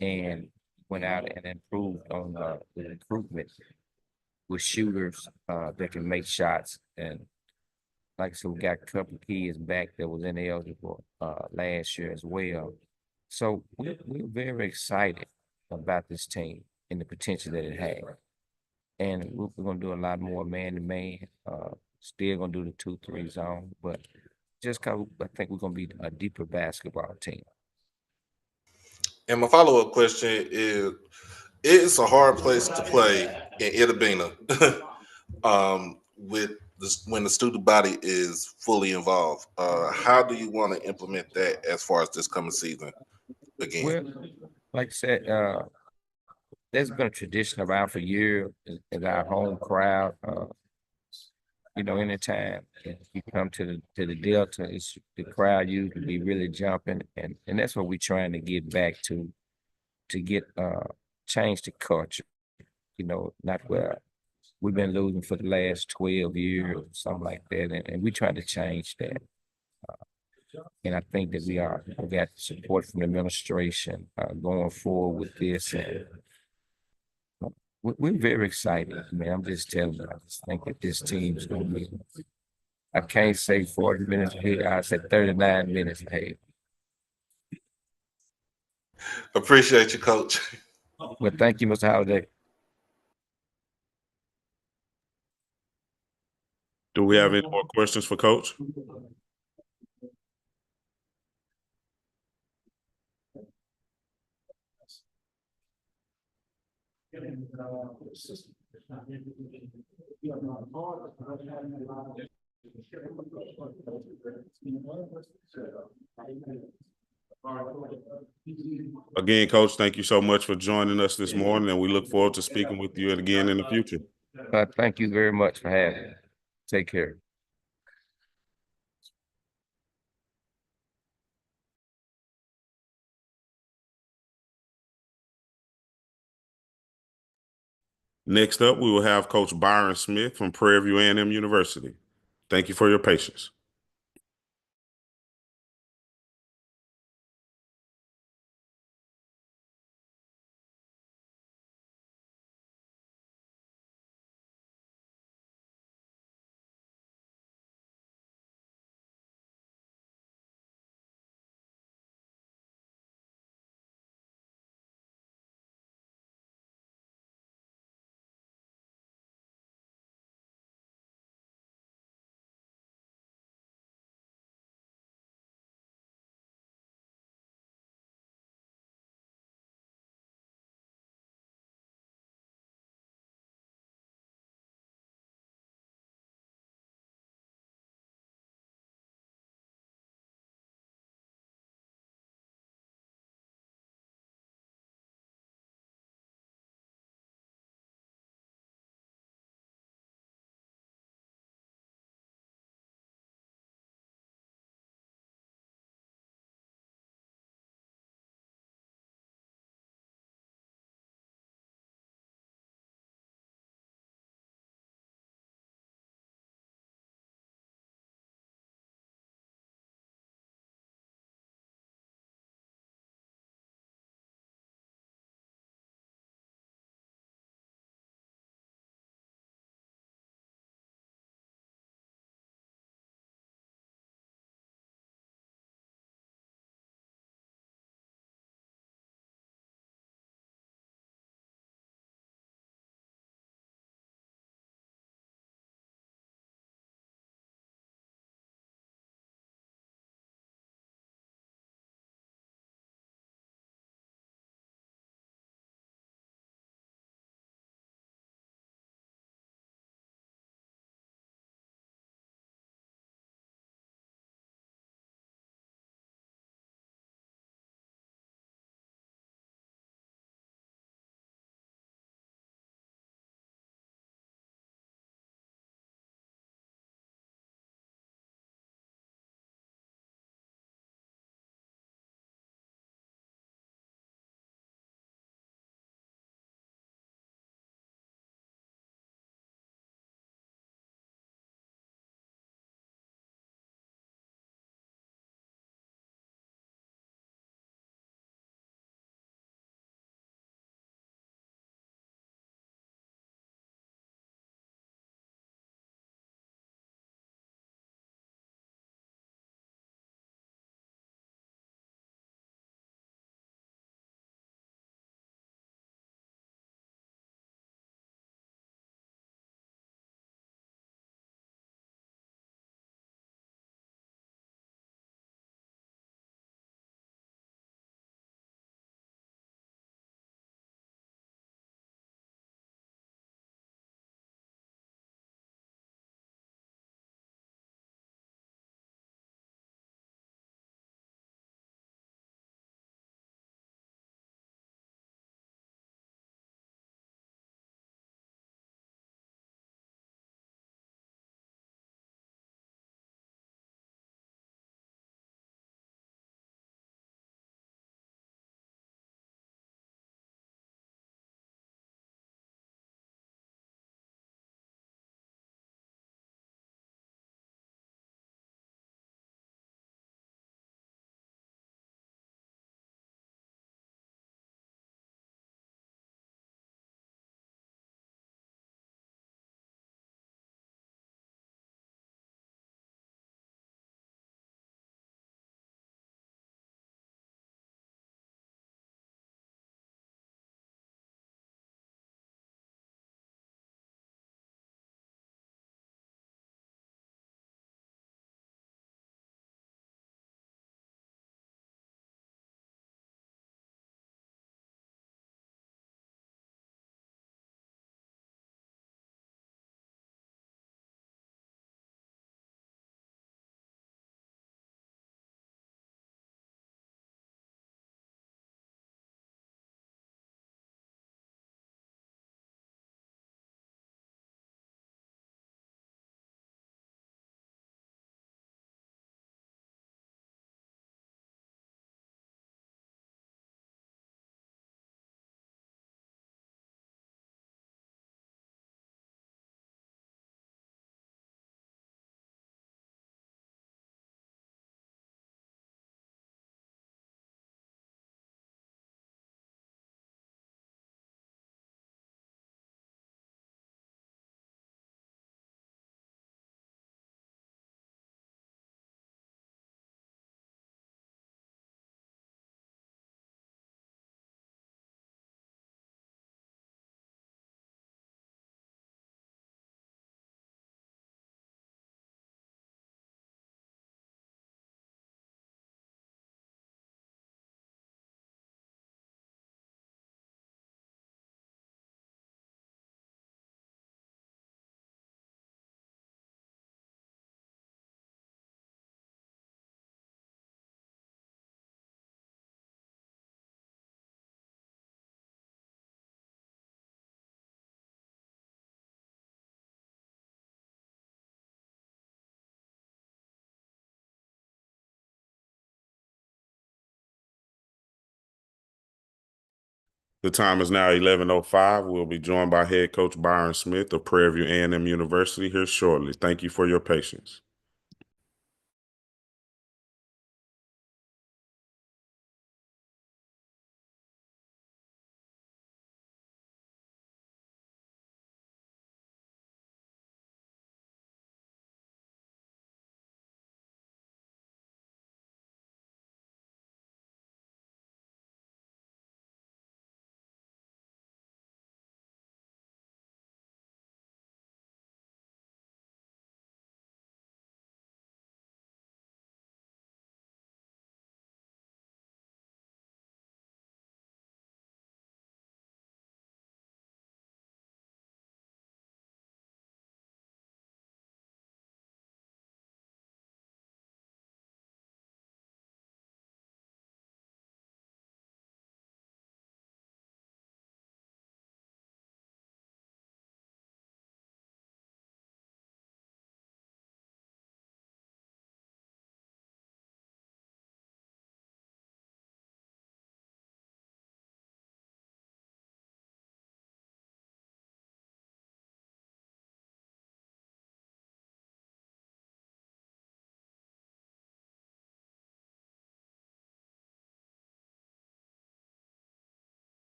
and went out and improved on the recruitment with shooters that can make shots. And like I said, we got a couple of kids back that was ineligible last year as well. So we're very excited about this team and the potential that it has. And we're going to do a lot more man-to-man. Still going to do the 2-3 zone, but just because I think we're going to be a deeper basketball team. And my follow-up question is, it's a hard place to play in Itabena with this, when the student body is fully involved. How do you want to implement that as far as this coming season again? Well, like I said, there's been a tradition around for years as our home crowd. anytime you come to the Delta, the crowd usually can be really jumping, and that's what we're trying to get back to get change the culture. Not where we've been losing for the last 12 years, something like that, and we trying to change that. And I think that we got support from the administration going forward with this, and we're very excited. Man, I'm just telling you, I just think that this team is going to be. I can't say 40 minutes ahead. I said 39 minutes ahead. Appreciate you, Coach. Well, thank you, Mr. Holiday. Do we have any more questions for Coach? Again, Coach, thank you so much for joining us this morning, and we look forward to speaking with you again in the future. Thank you very much for having me. Take care. Next up, we will have Coach Byron Smith from Prairie View A&M University. Thank you for your patience. The time is now 11:05. We'll be joined by head coach Byron Smith of Prairie View A&M University here shortly. Thank you for your patience.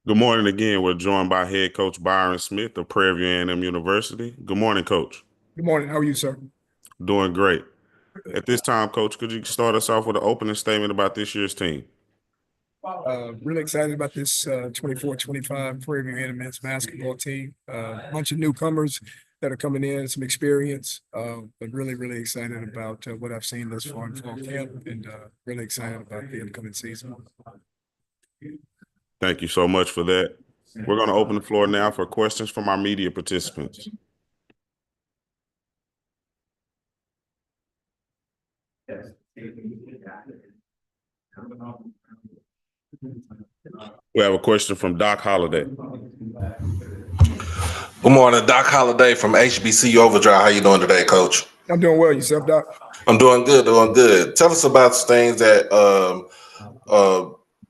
Good morning again. We're joined by head coach Byron Smith of Prairie View A&M University. Good morning, coach. Good morning. How are you, sir? Doing great. At this time, coach, could you start us off with an opening statement about this year's team? Really excited about this 24-25 Prairie View A&M men's basketball team. A bunch of newcomers that are coming in, some experience, but really excited about what I've seen thus far in fall camp, and really excited about the upcoming season. Thank you so much for that. We're going to open the floor now for questions from our media participants. We have a question from Doc Holliday. Good morning, Doc Holliday from HBC Overdrive. How you doing today, Coach? I'm doing well. Yourself, Doc? I'm doing good, doing good. Tell us about things that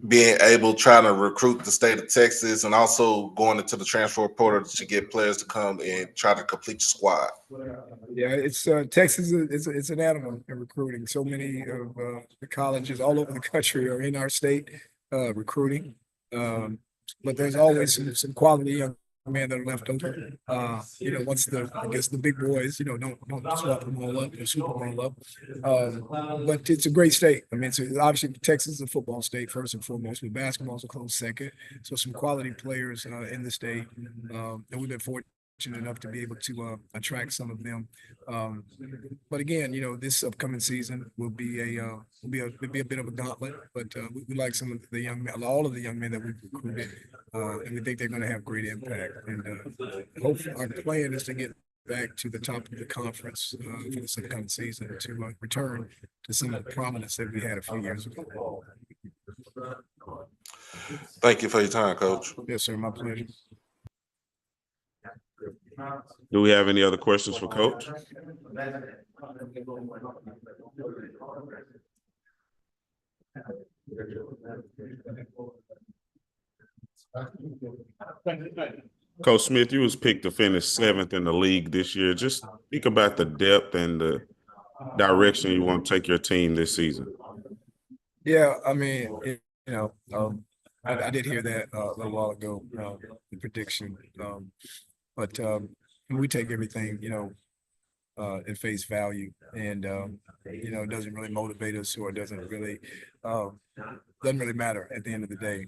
being able trying to recruit the state of Texas and also going into the transfer portal to get players to come and try to complete your squad. Yeah, it's Texas. It's an animal in recruiting. So many of the colleges all over the country are in our state recruiting, but there's always some quality young men that are left over. Once the big boys, don't swap them all up or swoop them all up. But it's a great state. I mean, obviously Texas is a football state first and foremost, but basketball is a close second. So some quality players in the state, and we've been fortunate enough to be able to attract some of them. But again, this upcoming season will be a bit of a gauntlet. But we like some of the young men, all of the young men that we've recruited, and we think they're going to have great impact. And hopefully, our plan is to get back to the top of the conference for this upcoming season to return to some of the prominence that we had a few years ago. Thank you for your time, Coach. Yes, sir. My pleasure. Do we have any other questions for Coach? Coach Smith, you was picked to finish 7th in the league this year. Just speak about the depth and the direction you want to take your team this season. Yeah, I mean, I did hear that a little while ago, the prediction. But we take everything, at face value, and it doesn't really motivate us, or it doesn't really matter at the end of the day.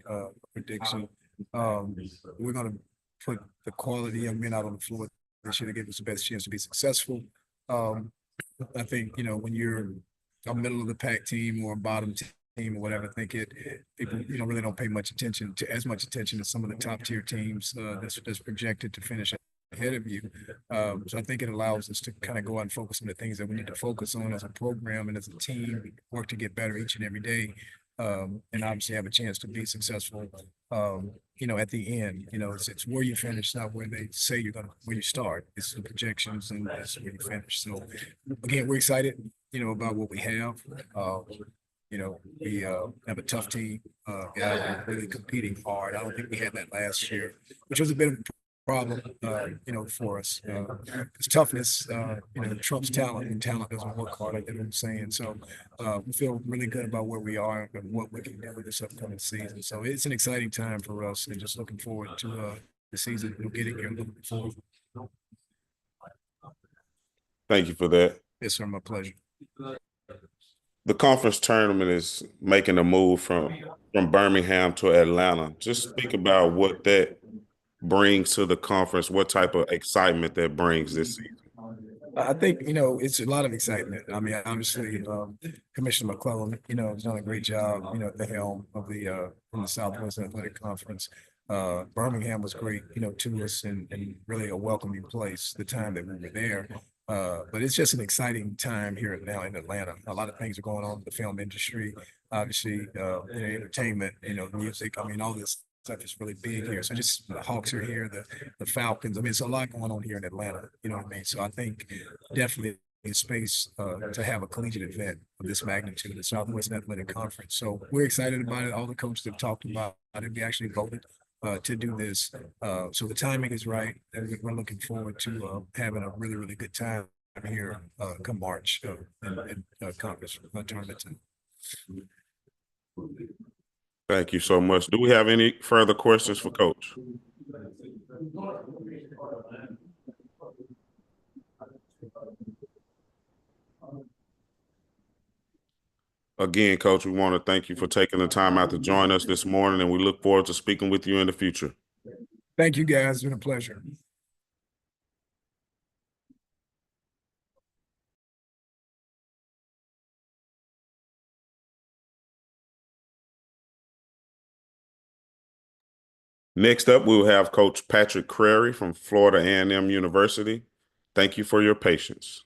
Prediction. We're going to put the quality young men out on the floor this year to give us the best chance to be successful. I think when you're a middle of the pack team or a bottom team or whatever, I think people really don't pay as much attention to some of the top tier teams that's projected to finish ahead of you. So I think it allows us to kind of go out and focus on the things that we need to focus on as a program and as a team, work to get better each and every day, and obviously have a chance to be successful. At the end, it's where you finish, not where they say where you start. It's the projections and that's where you finish. So again, we're excited, about what we have. We have a tough team, guys are really competing hard. I don't think we had that last year, which was a bit of a problem, for us. It's toughness, trumps talent, and talent doesn't work hard. I get what I'm saying. So we feel really good about where we are and what we can do with this upcoming season. So it's an exciting time for us, and just looking forward to the season. We'll get it here. Looking forward. Thank you for that. Yes, sir. My pleasure. The conference tournament is making a move from Birmingham to Atlanta. Just think about what that brings to the conference, what type of excitement that brings this season. I think, it's a lot of excitement. I mean, obviously, Commissioner McClellan, has done a great job, at the helm of from the Southwest Athletic Conference. Birmingham was great, to us and really a welcoming place the time that we were there. But it's just an exciting time here now in Atlanta. A lot of things are going on in the film industry, obviously, entertainment, music. I mean, all this stuff is really big here. So just the Hawks are here, the Falcons. I mean, it's a lot going on here in Atlanta. You know what I mean? So I think definitely in space to have a collegiate event of this magnitude, the Southwest Athletic Conference. So we're excited about it. All the coaches have talked about it. We actually voted to do this. So the timing is right. And we're looking forward to having a really, really good time here come March in conference tournament. Thank you so much. Do we have any further questions for Coach? Again, Coach, we want to thank you for taking the time out to join us this morning, and we look forward to speaking with you in the future. Thank you, guys. It's been a pleasure. Next up, we'll have Coach Patrick Crarey from Florida A&M University. Thank you for your patience.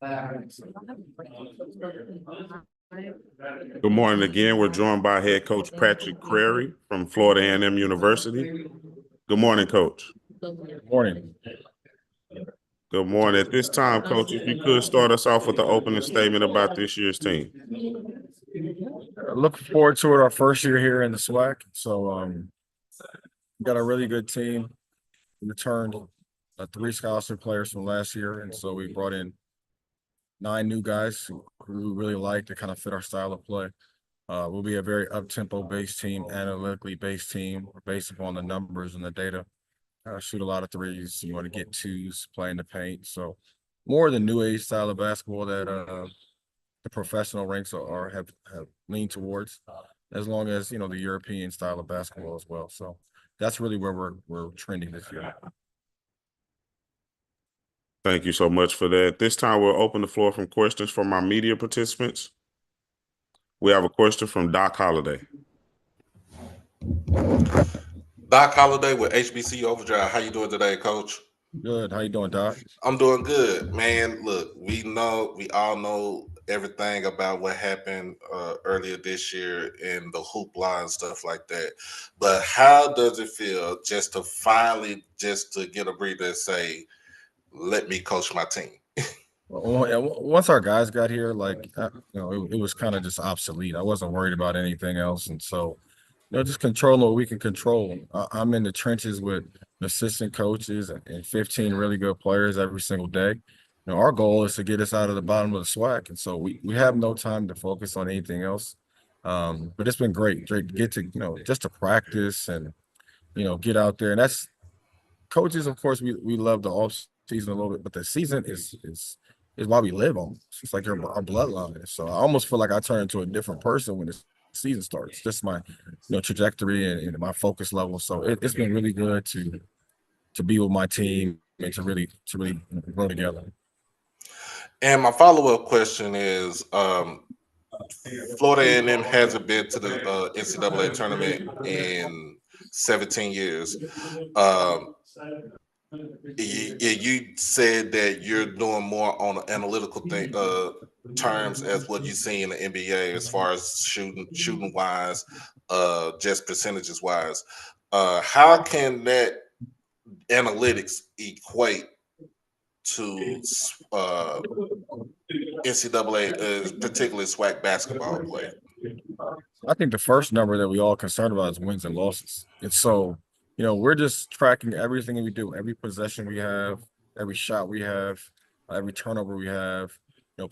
Good morning again. We're joined by head coach Patrick Crarey from Florida A&M University. Good morning, coach. Morning. Good morning. At this time, coach, if you could start us off with the opening statement about this year's team. Looking forward to it. Our first year here in the SWAC. So we got a really good team. We returned 3 scholarship players from last year. And so we brought in 9 new guys who we really like to kind of fit our style of play. We'll be a very up-tempo based team, analytically based team, based upon the numbers and the data. Shoot a lot of threes. You want to get twos, play in the paint. So more the new age style of basketball that the professional ranks have leaned towards, as long as the European style of basketball as well. So that's really where we're trending this year. Thank you so much for that. This time we'll open the floor from questions from our media participants. We have a question from Doc Holliday. Doc Holliday with HBC Overdrive. How you doing today, Coach? Good. How you doing, Doc? I'm doing good, man. Look, we all know everything about what happened earlier this year and the hoopla and stuff like that. But how does it feel just to finally to get a breather and say, let me coach my team? Once our guys got here, it was kind of just obsolete. I wasn't worried about anything else. And so, just controlling what we can control. I'm in the trenches with assistant coaches and 15 really good players every single day. Our goal is to get us out of the bottom of the SWAC. And so we have no time to focus on anything else. But it's been great to get to, just to practice and, get out there. And that's coaches, of course, we love the off season a little bit, but the season is why we live on. It's like our bloodline. So I almost feel like I turn into a different person when it's season starts. Just my trajectory and my focus level. So it's been really good to be with my team and to really grow together. And my follow-up question is, Florida A&M hasn't been to the NCAA tournament in 17 years. You said that you're doing more on an analytical terms as what you see in the NBA as far as shooting wise, just percentages wise. How can that analytics equate to NCAA, particularly SWAC basketball play? I think the first number that we all concerned about is wins and losses. And so, we're just tracking everything we do, every possession we have, every shot we have, every turnover we have.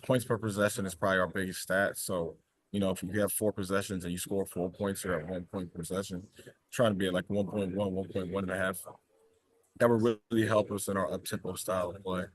Points per possession is probably our biggest stat. So, if you have 4 possessions and you score 4 points, you're at 1 point per possession, trying to be at like 1.1, 1.1.5. That would really help us in our up-tempo style of play.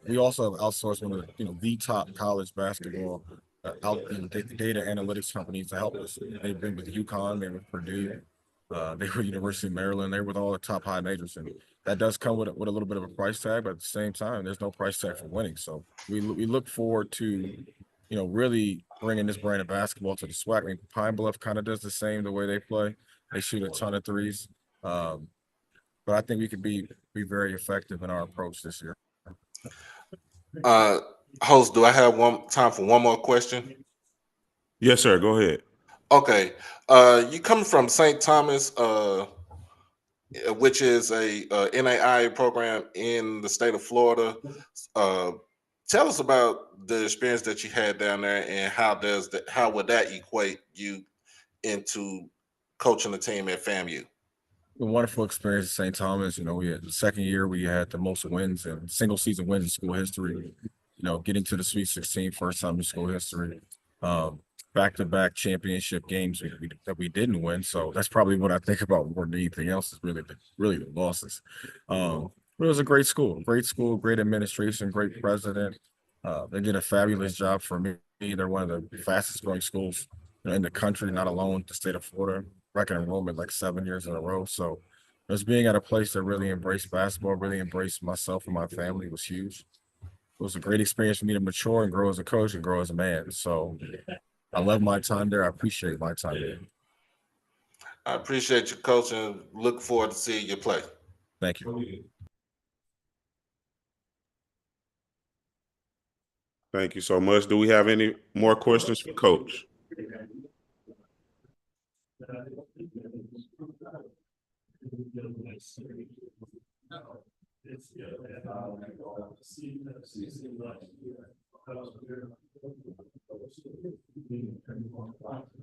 We also have outsourced one of the top college basketball data analytics companies to help us. They've been with UConn, they were with Purdue, they were University of Maryland, they were with all the top high majors. And that does come with a little bit of a price tag, but at the same time, there's no price tag for winning. So we look forward to, really bringing this brand of basketball to the SWAC. I mean, Pine Bluff kind of does the same the way they play. They shoot a ton of threes. But I think we could be very effective in our approach this year. Host, do I have time for one more question? Yes, sir. Go ahead. Okay. You coming from St. Thomas, which is a NAIA program in the state of Florida. Tell us about the experience that you had down there, and how would that equate you into coaching the team at FAMU? A wonderful experience at St. Thomas. We had the second year we had the most wins and single season wins in school history. Getting to the Sweet 16 first time in school history. Back-to-back championship games that we didn't win. So that's probably what I think about more than anything else is really the losses. But it was a great school, great administration, great president. They did a fabulous job for me. They're one of the fastest growing schools in the country, not alone the state of Florida. Record enrollment like 7 years in a row. So just being at a place that really embraced basketball, really embraced myself and my family was huge. It was a great experience for me to mature and grow as a coach and grow as a man. So I love my time there. I appreciate my time there. I appreciate you, Coach, and look forward to seeing you play. Thank you. Thank you so much. Do we have any more questions for Coach?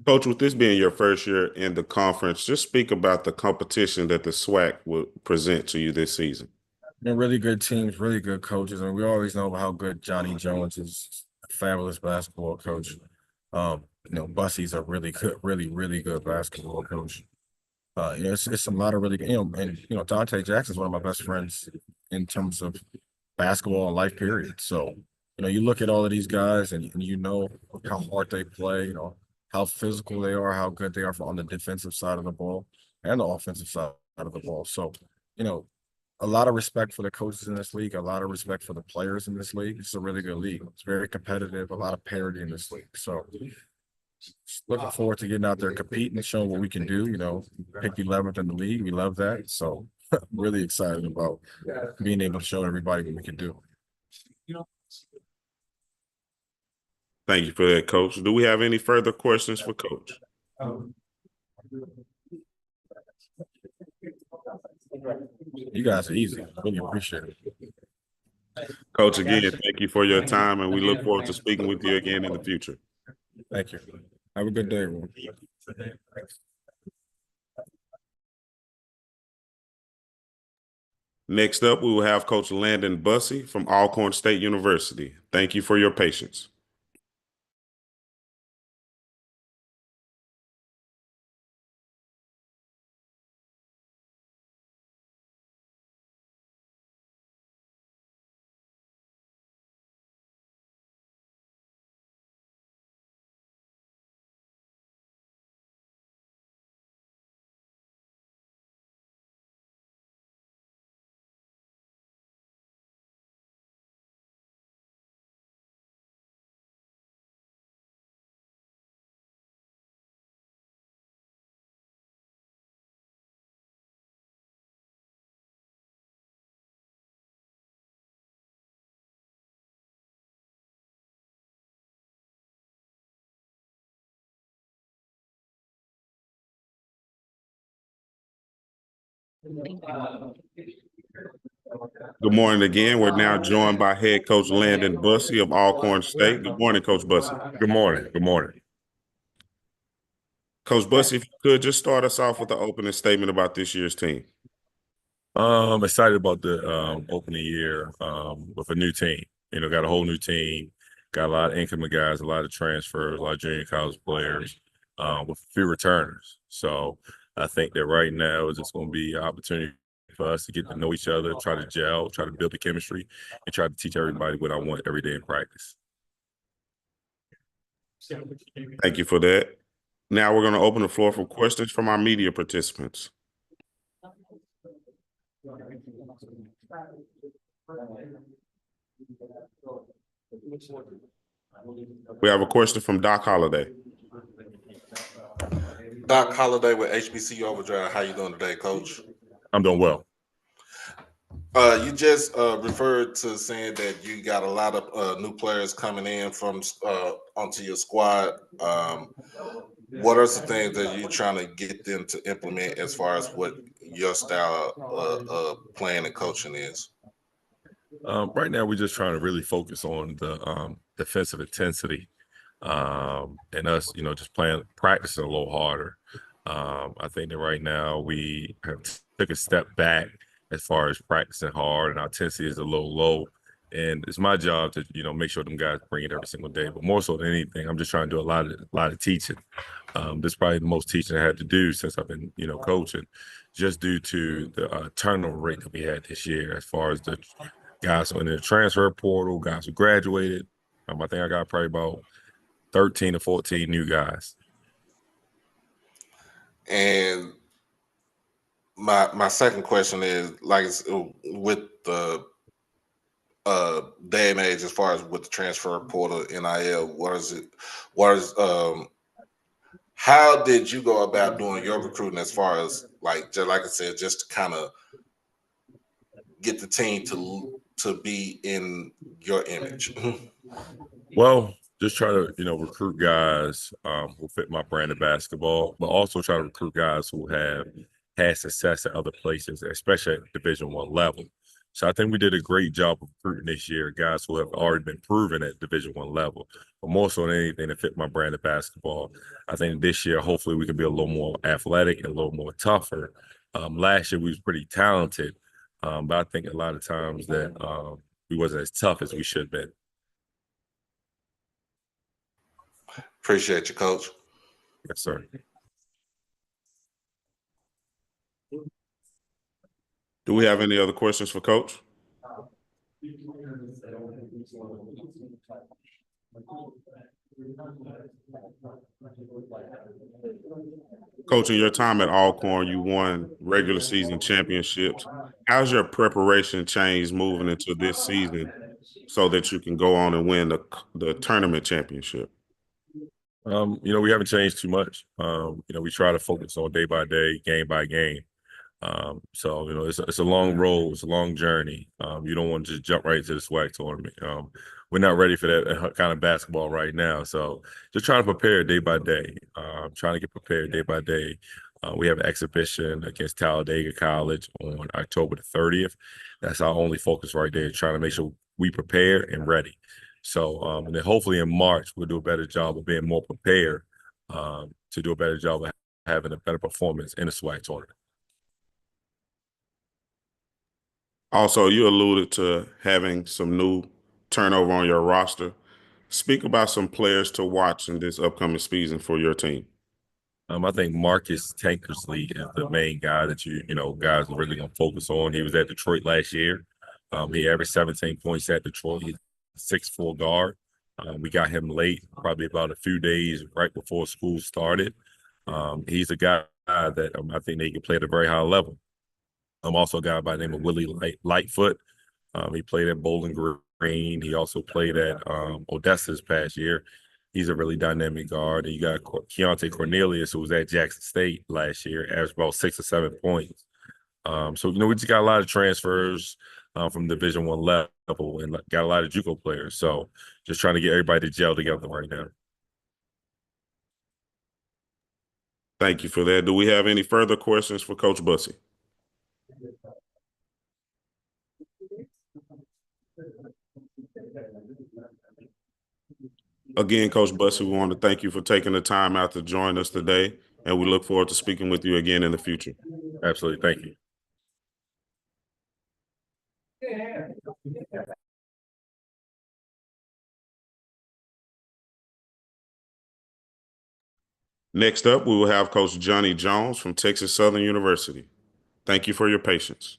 Coach, with this being your first year in the conference, just speak about the competition that the SWAC will present to you this season. They're really good teams, really good coaches, and we always know how good Johnny Jones is. A fabulous basketball coach. Bussie's a really good, really good basketball coach. It's a lot of really good, and Dante Jackson's one of my best friends in terms of basketball and life period. So, you look at all of these guys and you know how hard they play, how physical they are, how good they are on the defensive side of the ball and the offensive side of the ball. So, a lot of respect for the coaches in this league, a lot of respect for the players in this league. It's a really good league. It's very competitive, a lot of parity in this league. So looking forward to getting out there, competing and showing what we can do. Picked 11th in the league. We love that. So really excited about being able to show everybody what we can do. Thank you for that, Coach. Do we have any further questions for Coach? You guys are easy. I really appreciate it. Coach, again, thank you for your time, and we look forward to speaking with you again in the future. Thank you. Have a good day, everyone. Next up, we will have Coach Landon Bussie from Alcorn State University. Thank you for your patience. Good morning again. We're now joined by head coach Landon Bussie of Alcorn State. Good morning, Coach Bussie. Good morning. Good morning. Coach Bussie, if you could just start us off with the opening statement about this year's team. I'm excited about the opening year with a new team. Got a whole new team, got a lot of incoming guys, a lot of transfers, a lot of junior college players with a few returners. So I think that right now is just going to be an opportunity for us to get to know each other, try to gel, try to build the chemistry, and try to teach everybody what I want every day in practice. Thank you for that. Now we're going to open the floor for questions from our media participants. We have a question from Doc Holliday. Doc Holliday with HBCU Overdrive. How you doing today, Coach? I'm doing well. You just referred to saying that you got a lot of new players coming in from onto your squad. What are some things that you're trying to get them to implement as far as what your style of playing and coaching is? Right now, we're just trying to really focus on the defensive intensity and us, just practicing a little harder. I think that right now we have took a step back as far as practicing hard, and our intensity is a little low. And it's my job to, make sure them guys bring it every single day. But more so than anything, I'm just trying to do a lot of teaching. This is probably the most teaching I had to do since I've been, coaching, just due to the turnover rate that we had this year as far as the guys in the transfer portal, guys who graduated. I think I got probably about 13 to 14 new guys. And my second question is, with the day and age, as far as with the transfer portal, NIL, how did you go about doing your recruiting as far as like I said, just to kind of get the team to be in your image? Well, just try to, recruit guys who fit my brand of basketball, but also try to recruit guys who have had success at other places, especially at Division I level. So I think we did a great job of recruiting this year, guys who have already been proven at Division I level. But more so than anything to fit my brand of basketball, I think this year, hopefully we can be a little more athletic and a little more tougher. Last year we was pretty talented, but I think a lot of times that we wasn't as tough as we should have been. Appreciate you, Coach. Yes, sir. Do we have any other questions for Coach? Coach, in your time at Alcorn, you won regular season championships. How's your preparation changed moving into this season so that you can go on and win the tournament championship? We haven't changed too much. We try to focus on day by day, game by game. So it's a long road, it's a long journey. You don't want to just jump right to the SWAC tournament. We're not ready for that kind of basketball right now. So just trying to prepare day by day. Trying to get prepared day by day. We have an exhibition against Talladega College on October the 30th. That's our only focus right there, trying to make sure we prepare and ready. So and then hopefully in March we'll do a better job of being more prepared to do a better job of having a better performance in the SWAC tournament. Also, you alluded to having some new turnover on your roster. Speak about some players to watch in this upcoming season for your team. I think Marcus Tankersley is the main guy that guys are really going to focus on. He was at Detroit last year. He averaged 17 points at Detroit. He's a 6'4" guard. We got him late, probably about a few days right before school started. He's a guy that I think they can play at a very high level. I'm also a guy by the name of Willie Lightfoot. He played at Bowling Green. He also played at Odessa this past year. He's a really dynamic guard. And you got Keontae Cornelius, who was at Jackson State last year, averaged about 6 or 7 points. So we just got a lot of transfers from Division I level and got a lot of JUCO players. So just trying to get everybody to gel together right now. Thank you for that. Do we have any further questions for Coach Bussie? Again, Coach Bussie, we want to thank you for taking the time out to join us today, and we look forward to speaking with you again in the future. Absolutely. Thank you. Next up, we will have Coach Johnny Jones from Texas Southern University. Thank you for your patience.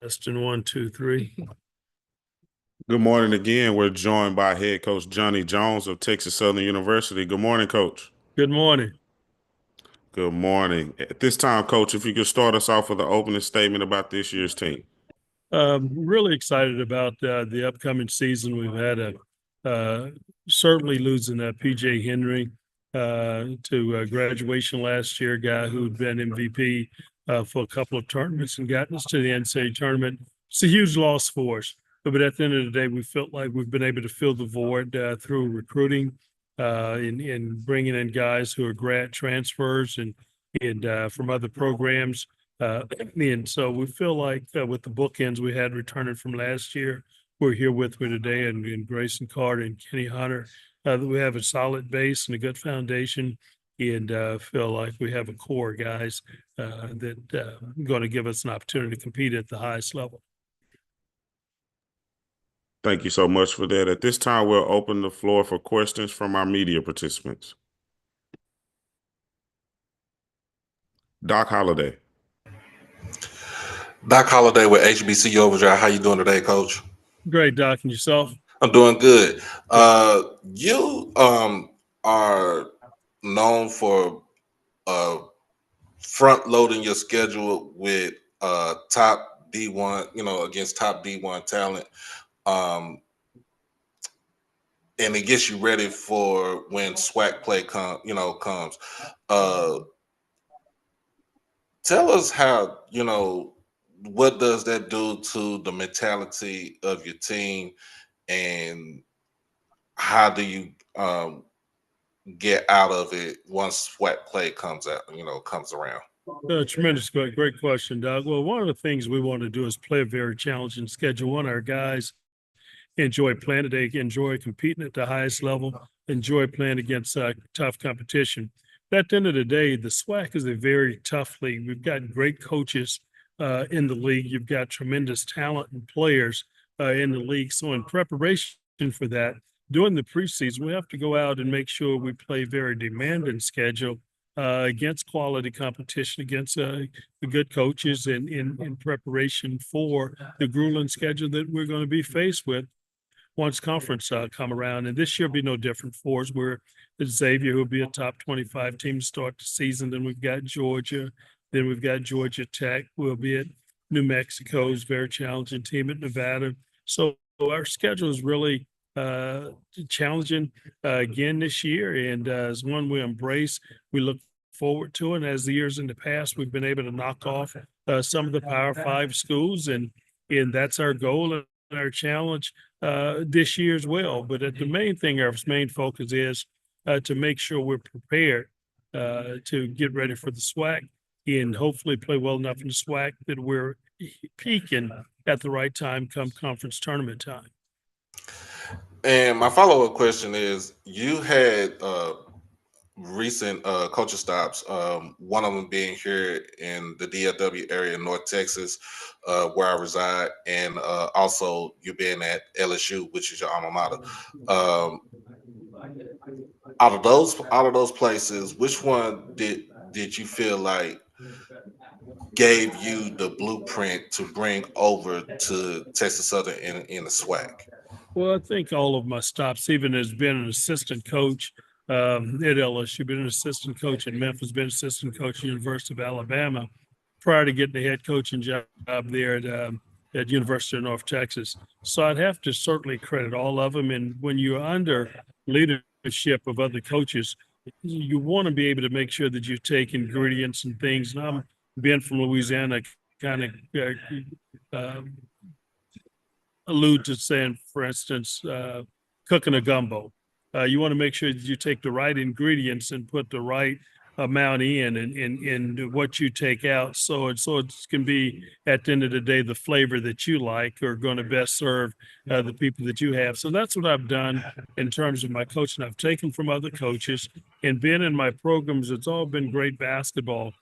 Testing 1, 2, 3. Good morning again. We're joined by head coach Johnny Jones of Texas Southern University. Good morning, coach. Good morning. Good morning. At this time, coach, if you could start us off with an opening statement about this year's team. Really excited about the upcoming season. We've had certainly losing PJ Henry to graduation last year, a guy who'd been MVP for a couple of tournaments and gotten us to the NCAA tournament. It's a huge loss for us. But at the end of the day, we felt like we've been able to fill the void through recruiting and bringing in guys who are grad transfers and from other programs. And so we feel like with the bookends we had returning from last year, we're here with me today, and Grayson Carter and Kenny Hunter, that we have a solid base and a good foundation, and feel like we have a core of guys that are going to give us an opportunity to compete at the highest level. Thank you so much for that. At this time, we'll open the floor for questions from our media participants. Doc Holliday. Doc Holliday with HBC Overdrive. How you doing today, Coach? Great, Doc. And yourself? I'm doing good. You are known for front loading your schedule with top D1, against top D1 talent. And it gets you ready for when SWAC play comes. Tell us how, what does that do to the mentality of your team, and how do you get out of it once SWAC play comes around? Tremendous, great question, Doug. Well, one of the things we want to do is play a very challenging schedule. One, our guys enjoy playing today, enjoy competing at the highest level, enjoy playing against tough competition. But at the end of the day, the SWAC is a very tough league. We've got great coaches in the league. You've got tremendous talent and players in the league. So in preparation for that, during the preseason, we have to go out and make sure we play very demanding schedule against quality competition, against the good coaches, and in preparation for the grueling schedule that we're going to be faced with once conference come around. And this year will be no different for us. We're at Xavier, who will be a top 25 team to start the season. Then we've got Georgia. Then we've got Georgia Tech. We'll be at New Mexico's very challenging team at Nevada. So our schedule is really challenging again this year, and as one we embrace, we look forward to it. And as the years in the past, we've been able to knock off some of the Power 5 schools, and that's our goal and our challenge this year as well. But the main thing, our main focus is to make sure we're prepared to get ready for the SWAC and hopefully play well enough in the SWAC that we're peaking at the right time come conference tournament time. And my follow-up question is, you had recent coaching stops, one of them being here in the DFW area in North Texas, where I reside, and also you being at LSU, which is your alma mater. Out of those places, which one did you feel like gave you the blueprint to bring over to Texas Southern in the SWAC? Well, I think all of my stops, even as being an assistant coach at LSU, been an assistant coach in Memphis, been an assistant coach at the University of Alabama, prior to getting the head coaching job there at University of North Texas. So I'd have to certainly credit all of them. And when you're under leadership of other coaches, you want to be able to make sure that you take ingredients and things. And I'm being from Louisiana, kind of allude to saying, for instance, cooking a gumbo. You want to make sure that you take the right ingredients and put the right amount in what you take out. So it can be, at the end of the day, the flavor that you like are going to best serve the people that you have. So that's what I've done in terms of my coaching. I've taken from other coaches, and being in my programs, it's all been great basketball.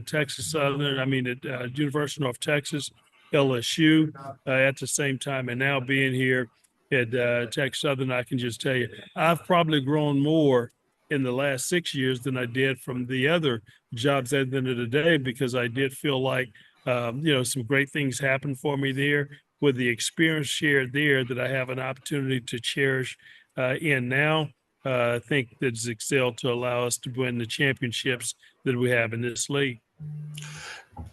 Texas Southern, at University of North Texas, LSU at the same time, and now being here at Texas Southern, I can just tell you, I've probably grown more in the last 6 years than I did from the other jobs at the end of the day, because I did feel like some great things happen for me there. With the experience shared there that I have an opportunity to cherish in now, I think that's excelled to allow us to win the championships that we have in this league.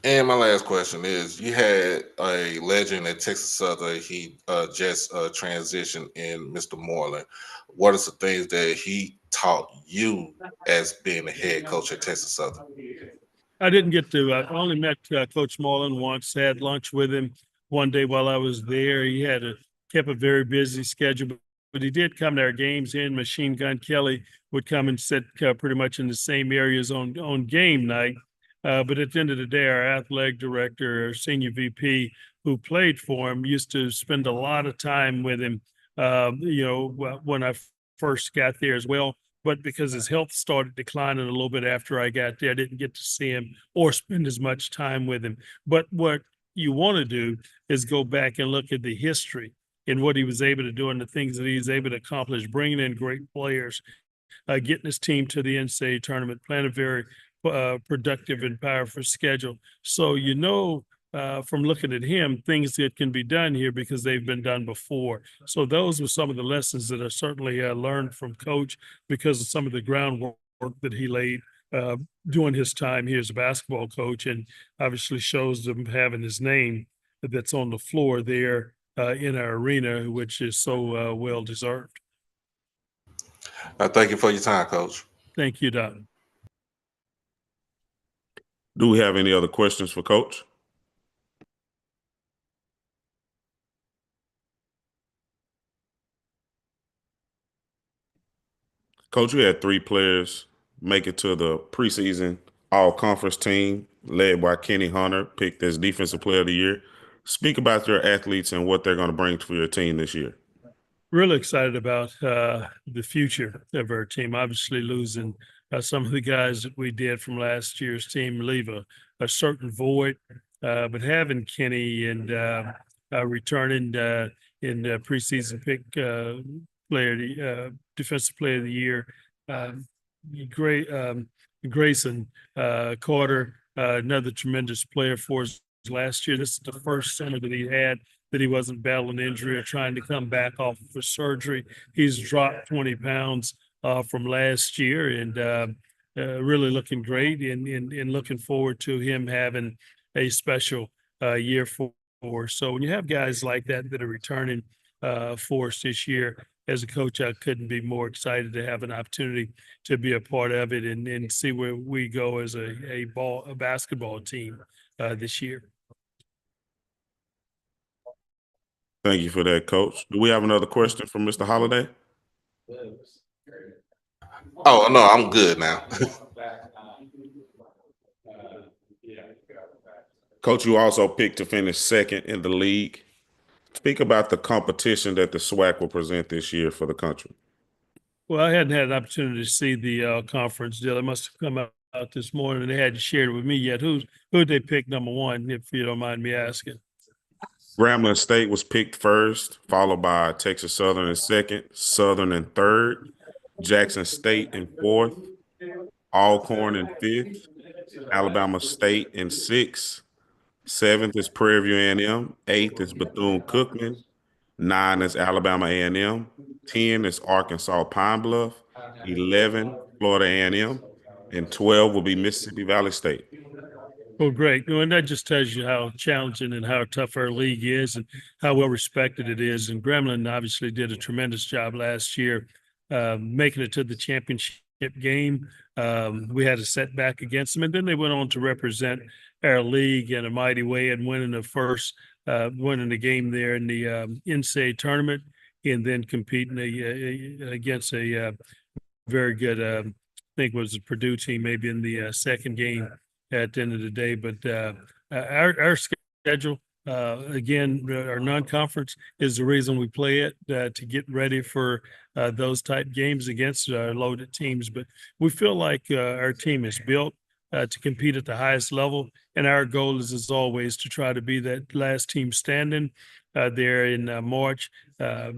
And my last question is: you had a legend at Texas Southern. He just transitioned in Mr. Moreland. What are some things that he taught you as being the head coach at Texas Southern? I didn't get to. I only met Coach Moreland once. Had lunch with him one day while I was there. He kept a very busy schedule, but he did come to our games. In Machine Gun Kelly would come and sit pretty much in the same areas on game night. But at the end of the day, our athletic director, our senior VP, who played for him, used to spend a lot of time with him. When I first got there as well. But because his health started declining a little bit after I got there, I didn't get to see him or spend as much time with him. But what you want to do is go back and look at the history and what he was able to do and the things that he was able to accomplish, bringing in great players, getting his team to the NCAA tournament, playing a very productive and powerful schedule. So, from looking at him, things that can be done here because they've been done before. So those were some of the lessons that I certainly learned from Coach because of some of the groundwork that he laid during his time here as a basketball coach, and obviously shows them having his name that's on the floor there in our arena, which is so well deserved. Thank you for your time, Coach. Thank you, Don. Do we have any other questions for Coach? Coach, you had 3 players make it to the preseason all-conference team led by Kenny Hunter, picked as Defensive Player of the Year. Speak about your athletes and what they're going to bring for your team this year. Really excited about the future of our team. Obviously, losing some of the guys that we did from last year's team leave a certain void, but having Kenny and returning in preseason pick defensive player of the year, Grayson Carter, another tremendous player for us last year. This is the first center that he had that he wasn't battling injury or trying to come back off of surgery. He's dropped 20 pounds from last year and really looking great and looking forward to him having a special year for us. So when you have guys like that are returning for us this year, as a coach, I couldn't be more excited to have an opportunity to be a part of it and see where we go as a basketball team this year. Thank you for that, Coach. Do we have another question from Mr. Holliday? Oh, no, I'm good now. Coach, you also picked to finish second in the league. Speak about the competition that the SWAC will present this year for the country. Well, I hadn't had an opportunity to see the conference deal. It must have come out this morning, and they hadn't shared it with me yet. Who'd they pick number one, if you don't mind me asking? Grambling State was picked first, followed by Texas Southern in second, Southern in third, Jackson State in fourth, Alcorn in fifth, Alabama State in sixth, seventh is Prairie View A&M, eighth is Bethune-Cookman, 9 is Alabama A&M, 10 is Arkansas Pine Bluff, 11 Florida A&M, and 12 will be Mississippi Valley State. Well, great. And that just tells you how challenging and how tough our league is and how well respected it is. And Gremlin obviously did a tremendous job last year, making it to the championship game. We had a setback against them, and then they went on to represent our league in a mighty way and winning the game there in the NCAA tournament, and then competing against a very good, I think it was a Purdue team, maybe in the second game at the end of the day. But our schedule, again, our non-conference is the reason we play it, to get ready for those type games against loaded teams. But we feel like our team is built to compete at the highest level. And our goal is, as always, to try to be that last team standing there in March at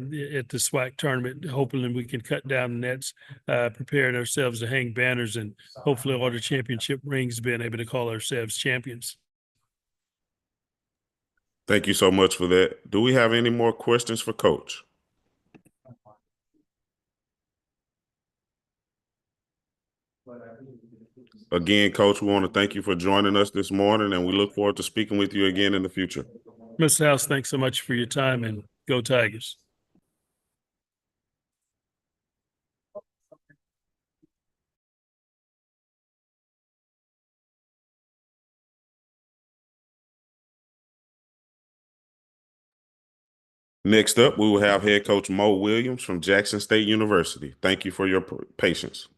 the SWAC tournament. Hopefully we can cut down the nets, preparing ourselves to hang banners, and hopefully all the championship rings, being able to call ourselves champions. Thank you so much for that. Do we have any more questions for Coach? Again, Coach, we want to thank you for joining us this morning, and we look forward to speaking with you again in the future. Mr. House, thanks so much for your time, and go Tigers. Next up, we will have head coach Mo Williams from Jackson State University. Thank you for your patience.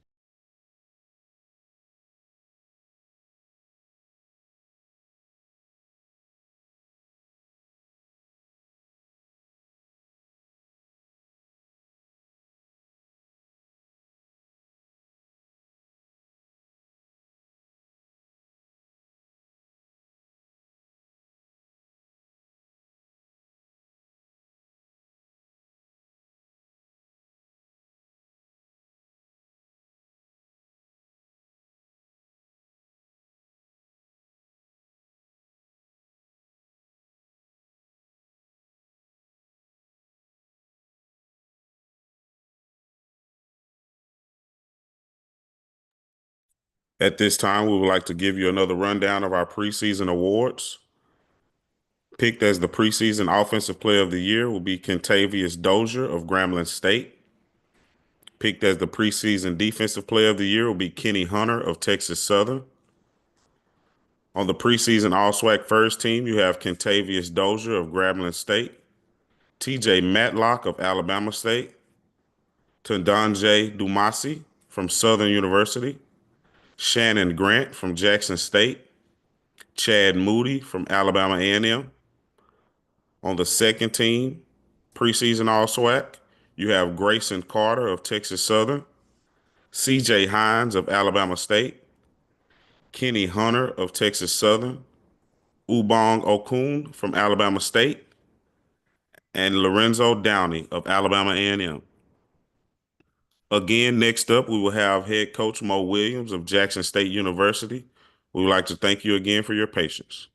At this time, we would like to give you another rundown of our preseason awards. Picked as the preseason Offensive Player of the Year will be Kentavious Dozier of Grambling State. Picked as the preseason Defensive Player of the Year will be Kenny Hunter of Texas Southern. On the preseason All-SWAC first team, you have Kentavious Dozier of Grambling State, TJ Madlock of Alabama State, Tandanje Dumasi from Southern University, Shannon Grant from Jackson State, Chad Moody from Alabama A&M. On the second team, preseason All-SWAC, you have Grayson Carter of Texas Southern, CJ Hines of Alabama State, Kenny Hunter of Texas Southern, Ubong Okun from Alabama State, and Lorenzo Downey of Alabama A&M. Again, next up, we will have head coach Mo Williams of Jackson State University. We would like to thank you again for your patience.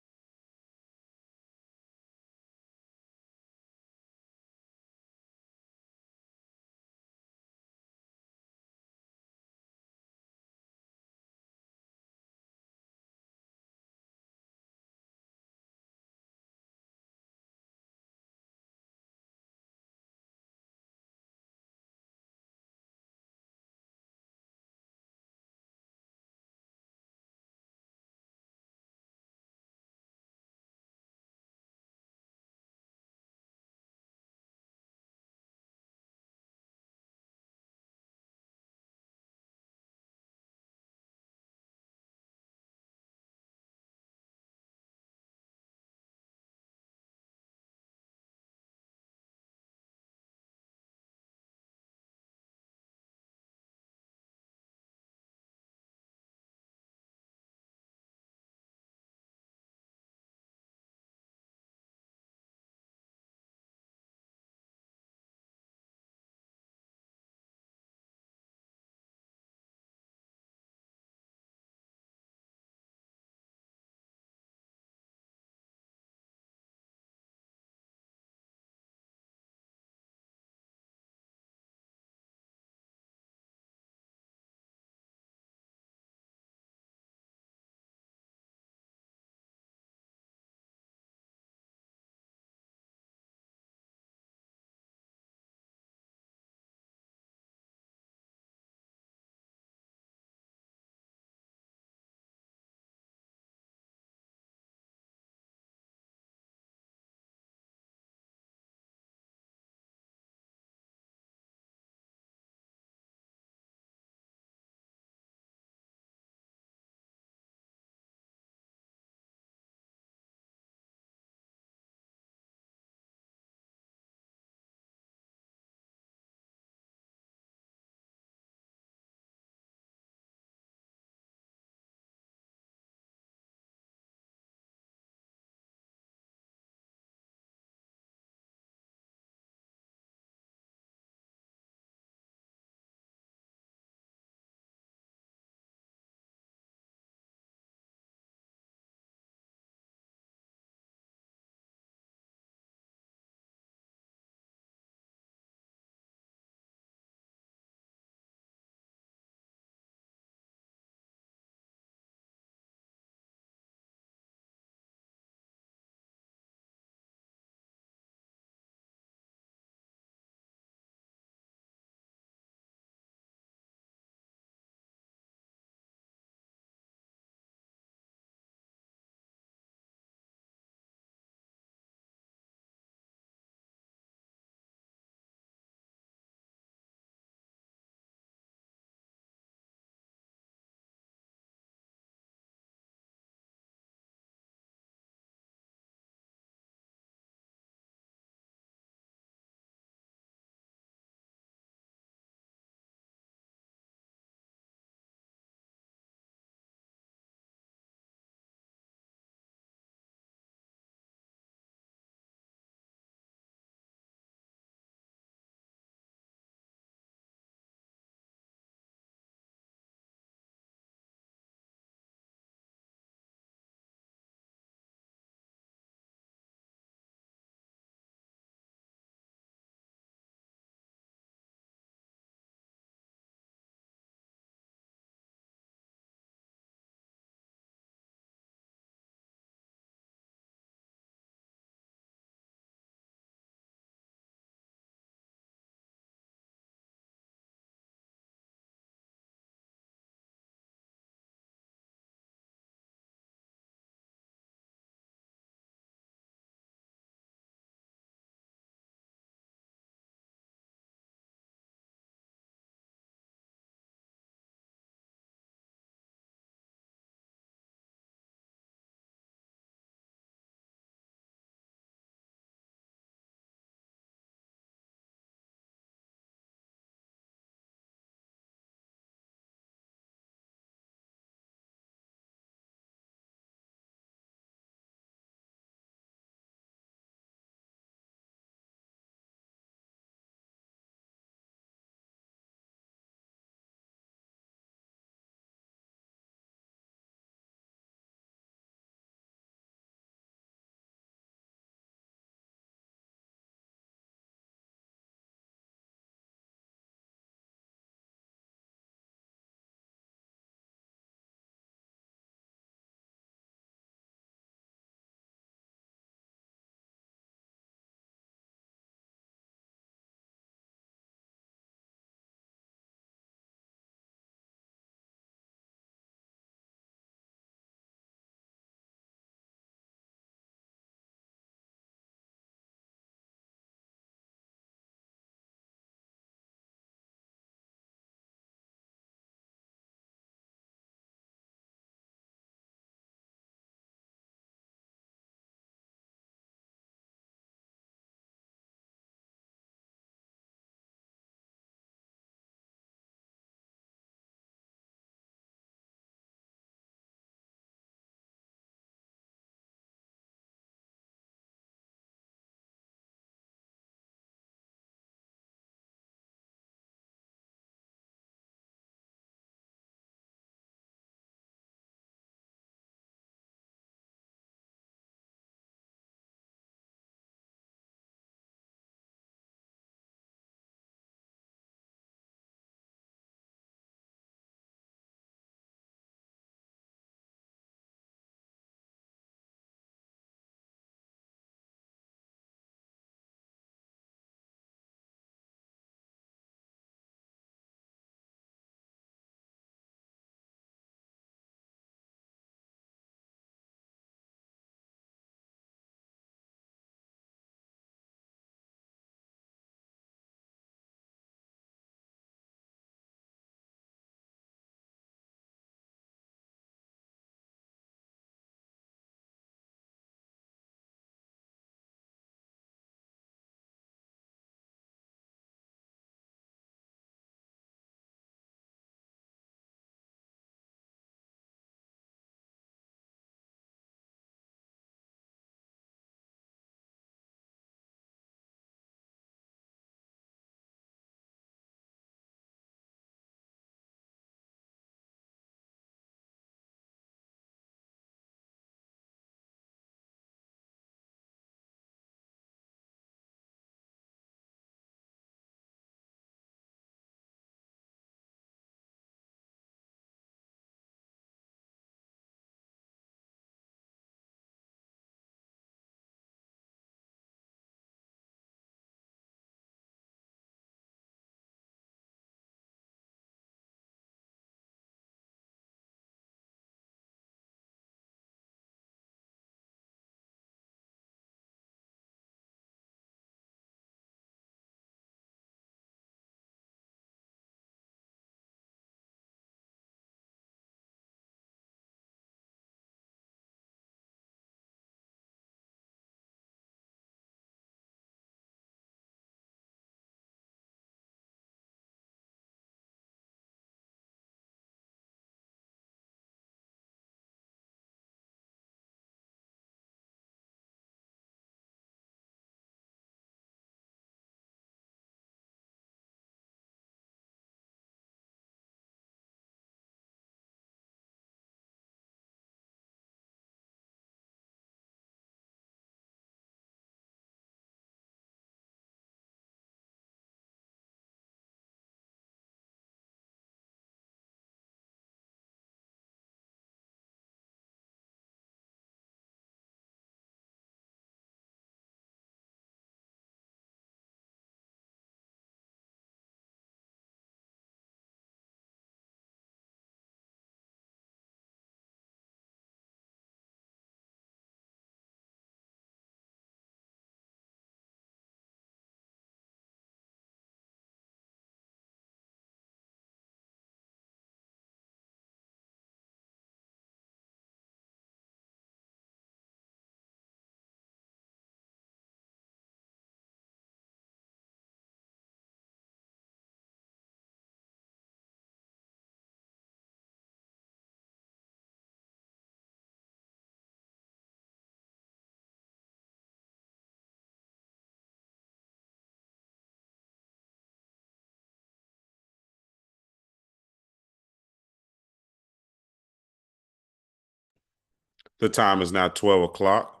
The time is now 12 o'clock.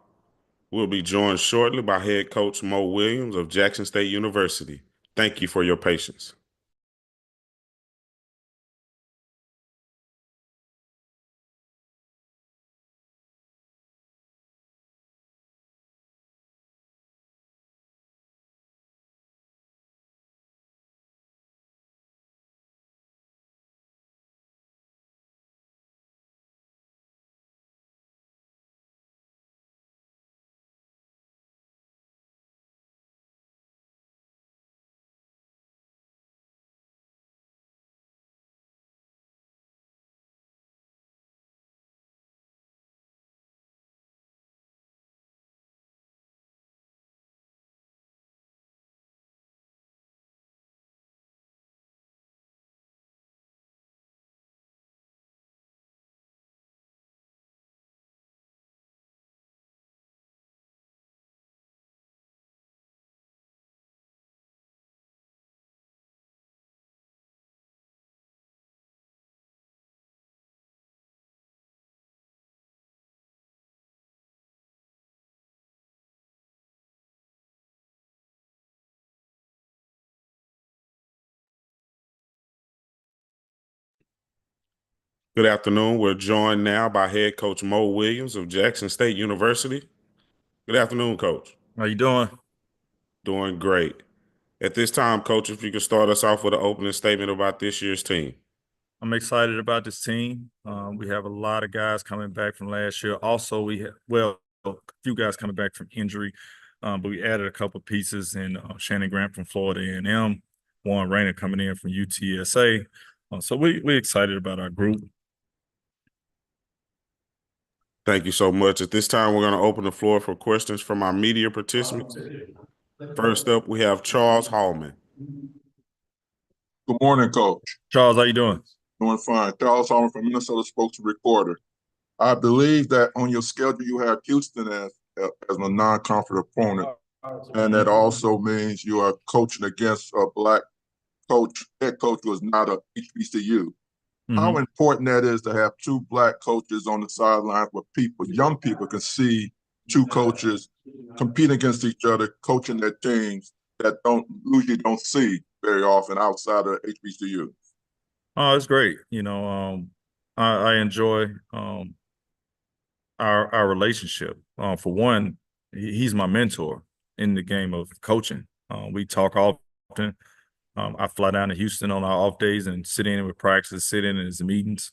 We'll be joined shortly by head coach Mo Williams of Jackson State University. Thank you for your patience. Good afternoon. We're joined now by head coach Mo Williams of Jackson State University. Good afternoon, coach. How you doing? Doing great. At this time, coach, if you could start us off with an opening statement about this year's team. I'm excited about this team. We have a lot of guys coming back from last year. Also, we have, a few guys coming back from injury, but we added a couple pieces in Shannon Grant from Florida A&M, Warren Rayner coming in from UTSA. So we're excited about our group. Thank you so much. At this time, we're going to open the floor for questions from our media participants. First up, we have Charles Hallman. Good morning, Coach. Charles, how you doing? Doing fine. Charles Hallman from Minnesota Spokes Recorder. I believe that on your schedule you have Houston as a non-conference opponent, and that also means you are coaching against a black coach, head coach who is not a HBCU. How important that is to have two black coaches on the sidelines where young people can see two coaches compete against each other, coaching their teams that usually don't see very often outside of HBCU. Oh, it's great. I enjoy our relationship. For one, he's my mentor in the game of coaching. We talk often. I fly down to Houston on our off days and sit in with practice, sit in his meetings.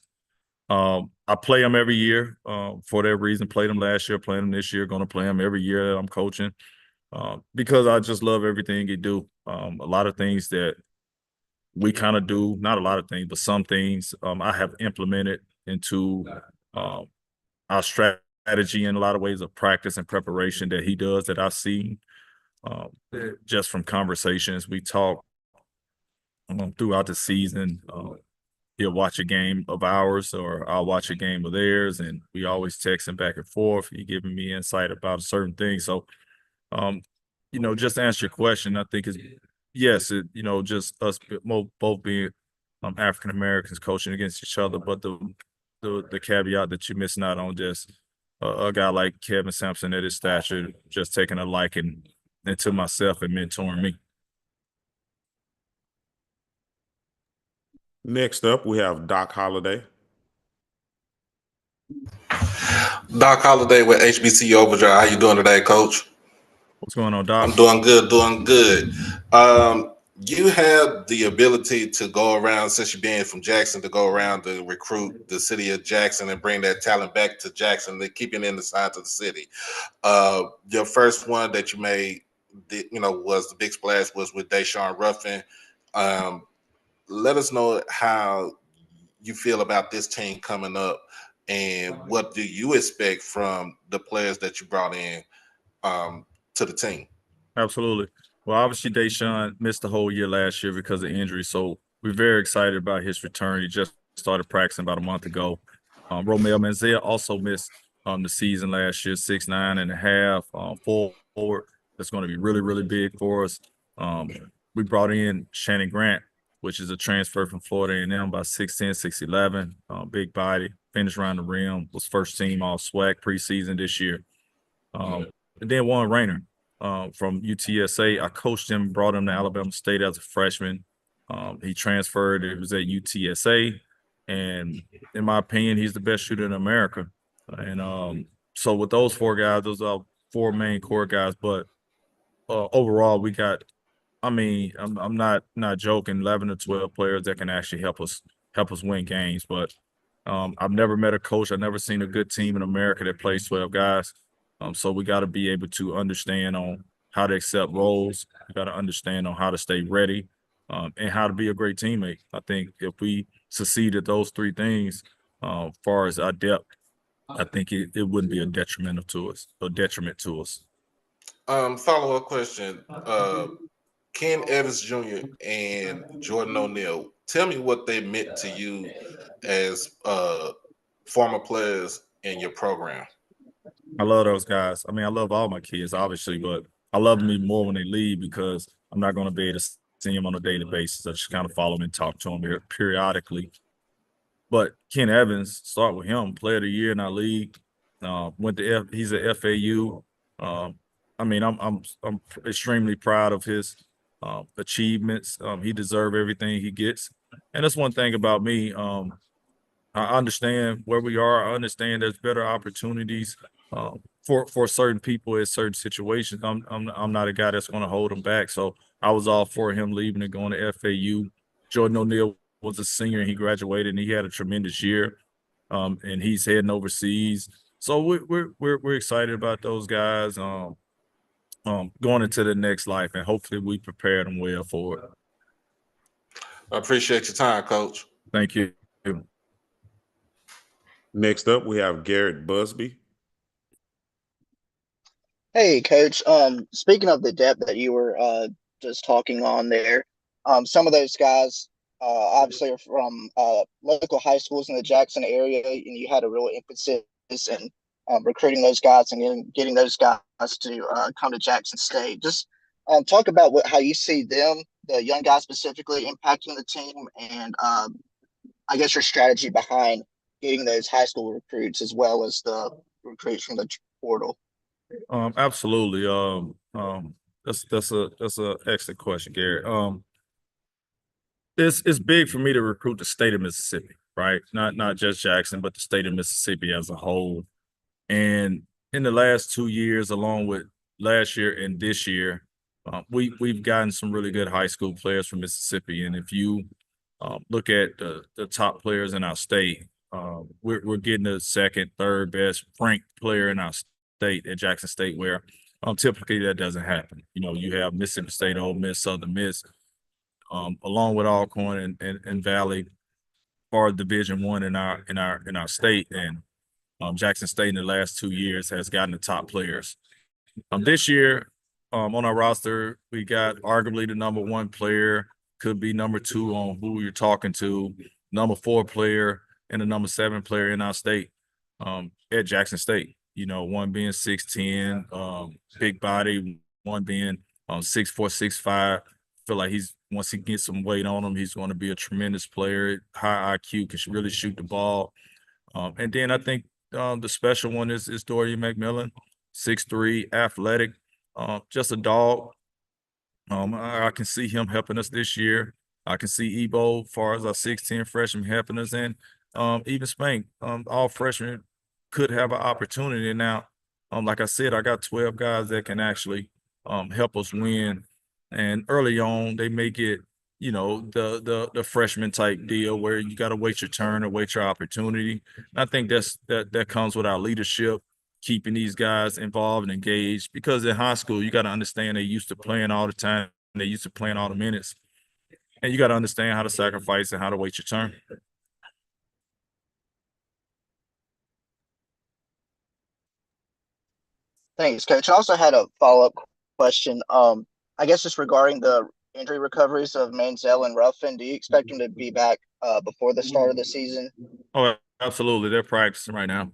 I play him every year for that reason. Played him last year, playing him this year, going to play him every year that I'm coaching because I just love everything he do. A lot of things that we kind of do, not a lot of things, but some things I have implemented into our strategy in a lot of ways of practice and preparation that he does that I've seen just from conversations we talk throughout the season. He'll watch a game of ours or I'll watch a game of theirs, and we always texting back and forth. He giving me insight about a certain thing. So, just to answer your question, I think is yes, just us both being African Americans coaching against each other, but the caveat that you're missing out on just a guy like Kevin Sampson at his stature, just taking a liking into myself and mentoring me. Next up, we have Doc Holliday. Doc Holliday with HBCU Overdrive. How you doing today, Coach? What's going on, Doc? I'm doing good, doing good. You have the ability to go around, since you've been from Jackson, to go around to recruit the city of Jackson and bring that talent back to Jackson, to keep it in the sides of the city. Your first one that you made, was the big splash was with Deshaun Ruffin. Let us know how you feel about this team coming up, and what do you expect from the players that you brought in to the team? Absolutely. Well, obviously, Deshaun missed the whole year last year because of injury, so we're very excited about his return. He just started practicing about a month ago. Romeo Manziel also missed the season last year, 6'9.5", forward. That's going to be really, really big for us. We brought in Shannon Grant, which is a transfer from Florida A&M, about 6'10", 6'11", big body, finished around the rim, was first team all SWAC preseason this year. And then Warren Rayner from UTSA. I coached him, brought him to Alabama State as a freshman. He transferred. It was at UTSA. And in my opinion, he's the best shooter in America. And so with those four guys, those are four main core guys. But overall, we got, I mean, I'm not joking, 11 to 12 players that can actually help us win games. But I've never met a coach. I've never seen a good team in America that plays 12 guys. So we got to be able to understand on how to accept roles. We got to understand on how to stay ready and how to be a great teammate. I think if we succeed at those three things, as far as our depth, I think it wouldn't be a detriment to us. Follow-up question. Ken Evans Jr. and Jordan O'Neal, tell me what they meant to you as former players in your program. I love those guys. I mean, I love all my kids, obviously, but I love them even more when they leave because I'm not going to be able to see them on a daily basis. I just kind of follow them and talk to them periodically. But Ken Evans, start with him, player of the year in our league. He's a FAU. I mean, I'm extremely proud of his achievements. He deserves everything he gets. And that's one thing about me. I understand where we are. I understand there's better opportunities for certain people in certain situations. I'm not a guy that's going to hold them back. So I was all for him leaving and going to FAU. Jordan O'Neal was a senior and he graduated and he had a tremendous year. And he's heading overseas. So we're excited about those guys going into the next life, and hopefully we prepare them well for it. I appreciate your time, Coach. Thank you. Next up, we have Garrett Busby. Hey, Coach. Speaking of the depth that you were just talking on there, some of those guys obviously are from local high schools in the Jackson area, and you had a real emphasis in recruiting those guys and getting those guys to come to Jackson State. Just talk about how you see them, the young guys specifically, impacting the team, and I guess your strategy behind getting those high school recruits as well as the recruits from the portal. Absolutely. That's a excellent question, Gary. It's big for me to recruit the state of Mississippi, right? Not just Jackson, but the state of Mississippi as a whole. And in the last 2 years, along with last year and this year, we've gotten some really good high school players from Mississippi. And if you look at the top players in our state, we're getting the second, third best ranked player in our state at Jackson State, where typically that doesn't happen. You know, you have Mississippi State, Ole Miss, Southern Miss, along with Alcorn and Valley, are Division I in our state, and Jackson State in the last 2 years has gotten the top players. This year, on our roster, we got arguably the number 1 player, could be number 2 on who you're talking to, number 4 player, and the number 7 player in our state at Jackson State. You know, one being 6'10", big body, one being 6'4", 6'5". Feel like once he gets some weight on him, he's going to be a tremendous player, high IQ, can really shoot the ball. And then I think the special one is Dorian McMillan, 6'3", athletic, just a dog. I can see him helping us this year. I can see Ebo, as far as our 6'10" freshman, helping us, and even Spank, all freshmen could have an opportunity. Now, like I said, I got 12 guys that can actually help us win. And early on, they make it, you know, the freshman type deal where you got to wait your turn or wait your opportunity. And I think that comes with our leadership, keeping these guys involved and engaged. Because in high school, you got to understand they used to playing all the time. They used to playing all the minutes. And you got to understand how to sacrifice and how to wait your turn. Thanks, Coach. I also had a follow-up question. I guess just regarding the injury recoveries of Manziel and Ruffin, do you expect them to be back before the start of the season? Oh, absolutely. They're practicing right now.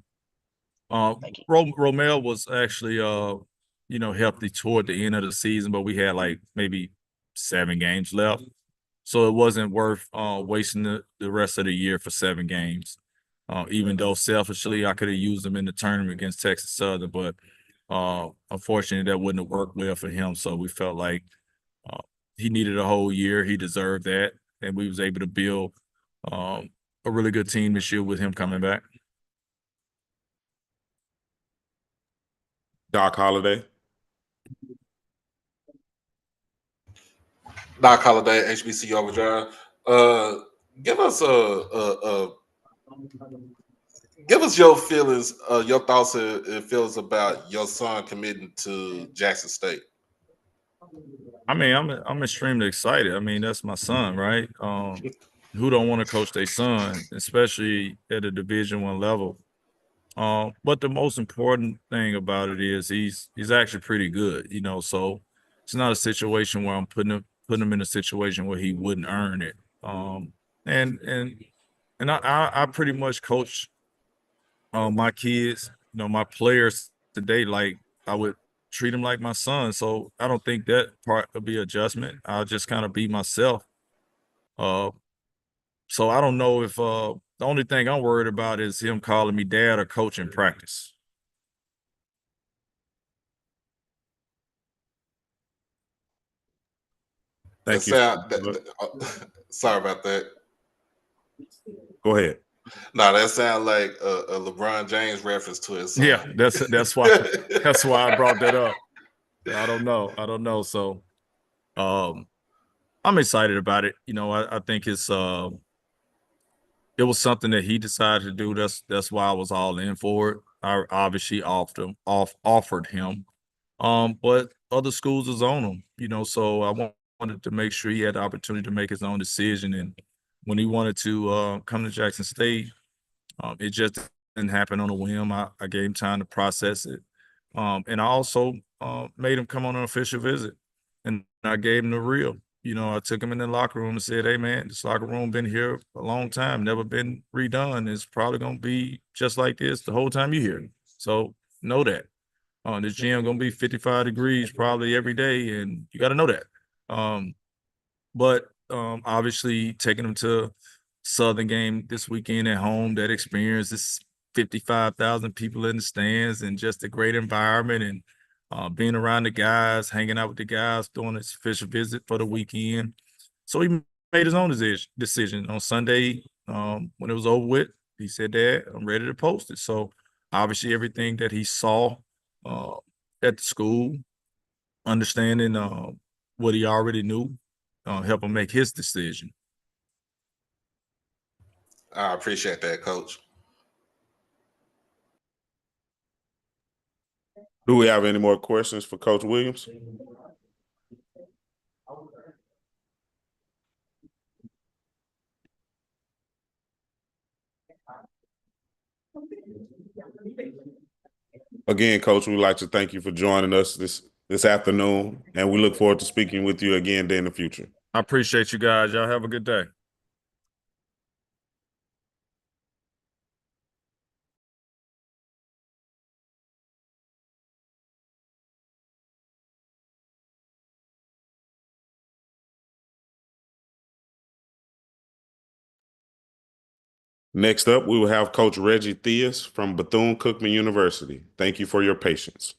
Romel was actually, healthy toward the end of the season, but we had like maybe 7 games left. So it wasn't worth wasting the rest of the year for 7 games. Even though selfishly I could have used him in the tournament against Texas Southern, but unfortunately that wouldn't have worked well for him. So we felt like he needed a whole year. He deserved that, and we was able to build a really good team this year with him coming back. Doc Holliday. Doc Holliday, HBC Overdrive. Give us give us your feelings, your thoughts and feelings about your son committing to Jackson State. I mean, I'm extremely excited. I mean, that's my son, right? Who don't want to coach their son, especially at a Division I level? But the most important thing about it is he's actually pretty good, you know. So it's not a situation where I'm putting him in a situation where he wouldn't earn it. And I pretty much coach my kids, you know, my players today like I would treat them like my son. So I don't think that part will be adjustment. I'll just kind of be myself. Uh, so I don't know if the only thing I'm worried about is him calling me dad or coach in practice. Thank you. Sorry about that. Go ahead. No, that sounds like a LeBron James reference to his son. Yeah, that's why I brought that up. I don't know. So I'm excited about it. You know, I think it was something that he decided to do. That's why I was all in for it. I obviously offered him. But other schools is on him, you know, so I wanted to make sure he had the opportunity to make his own decision. And when he wanted to come to Jackson State, it just didn't happen on a whim. I gave him time to process it. And I also made him come on an official visit, and I gave him the real. You know, I took him in the locker room and said, "Hey, man, this locker room been here a long time, never been redone. It's probably gonna be just like this the whole time you're here. So know that. The gym gonna be 55 degrees probably every day, and you got to know that." But obviously taking them to Southern game this weekend at home, that experience is 55,000 people in the stands and just a great environment, and being around the guys, hanging out with the guys, doing his official visit for the weekend. So he made his own decision on Sunday. When it was over with, he said, "Dad, I'm ready to post it." So obviously everything that he saw at the school, understanding what he already knew, help him make his decision. I appreciate that, Coach. Do we have any more questions for Coach Williams? Again, Coach, we'd like to thank you for joining us this afternoon, and we look forward to speaking with you again in the future. I appreciate you guys. Y'all have a good day. Next up, we will have Coach Reggie Theus from Bethune-Cookman University. Thank you for your patience.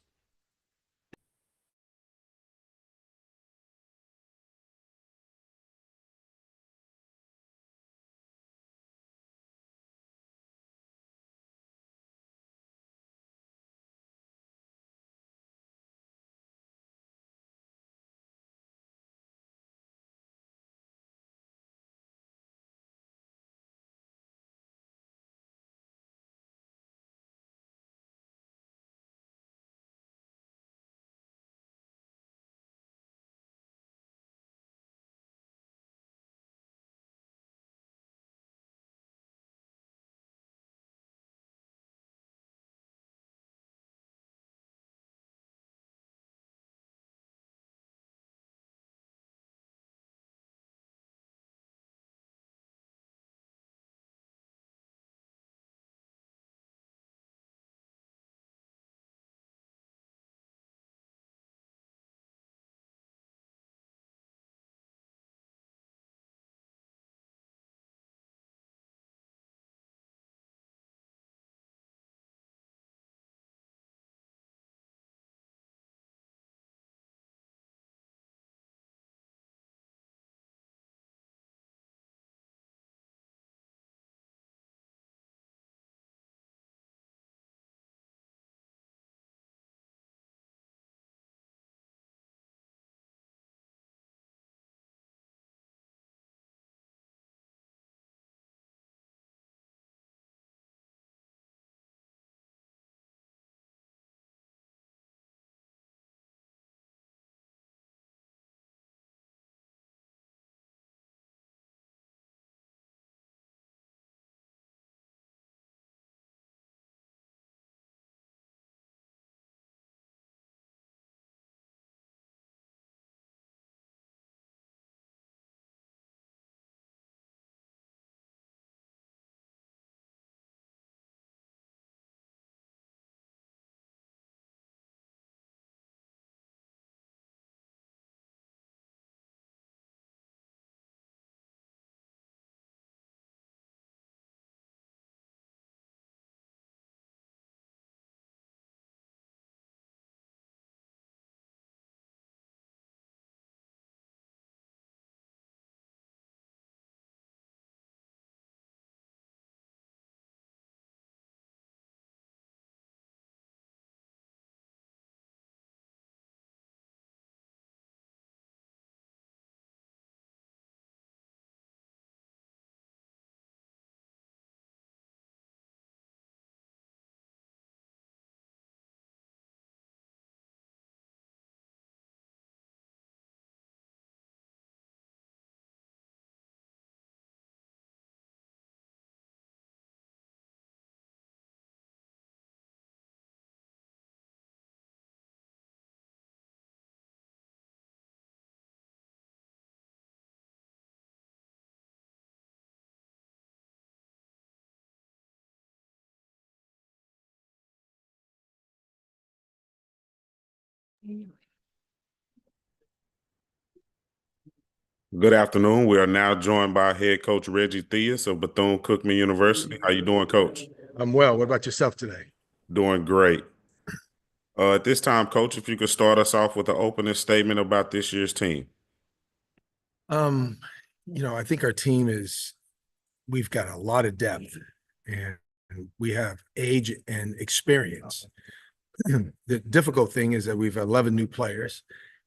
Good afternoon. We are now joined by head coach Reggie Theus of Bethune-Cookman University. How you doing, coach? I'm well. What about yourself today? Doing great. At this time, coach, if you could start us off with an opening statement about this year's team. I think our team we've got a lot of depth and we have age and experience. The difficult thing is that we've 11 new players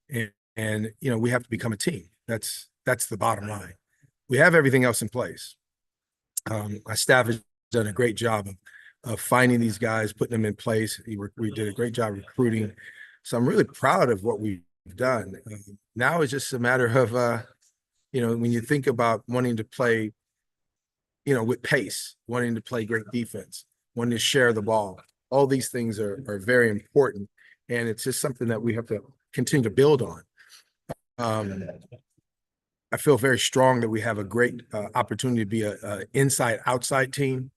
and we have to become a team. That's the bottom line. We have everything else in place. Our staff has done a great job of finding these guys, putting them in place. We did a great job recruiting. So I'm really proud of what we've done. Now it's just a matter of, when you think about wanting to play, with pace, wanting to play great defense, wanting to share the ball, all these things are very important. And it's just something that we have to continue to build on. I feel very strong that we have a great opportunity to be a inside-outside team,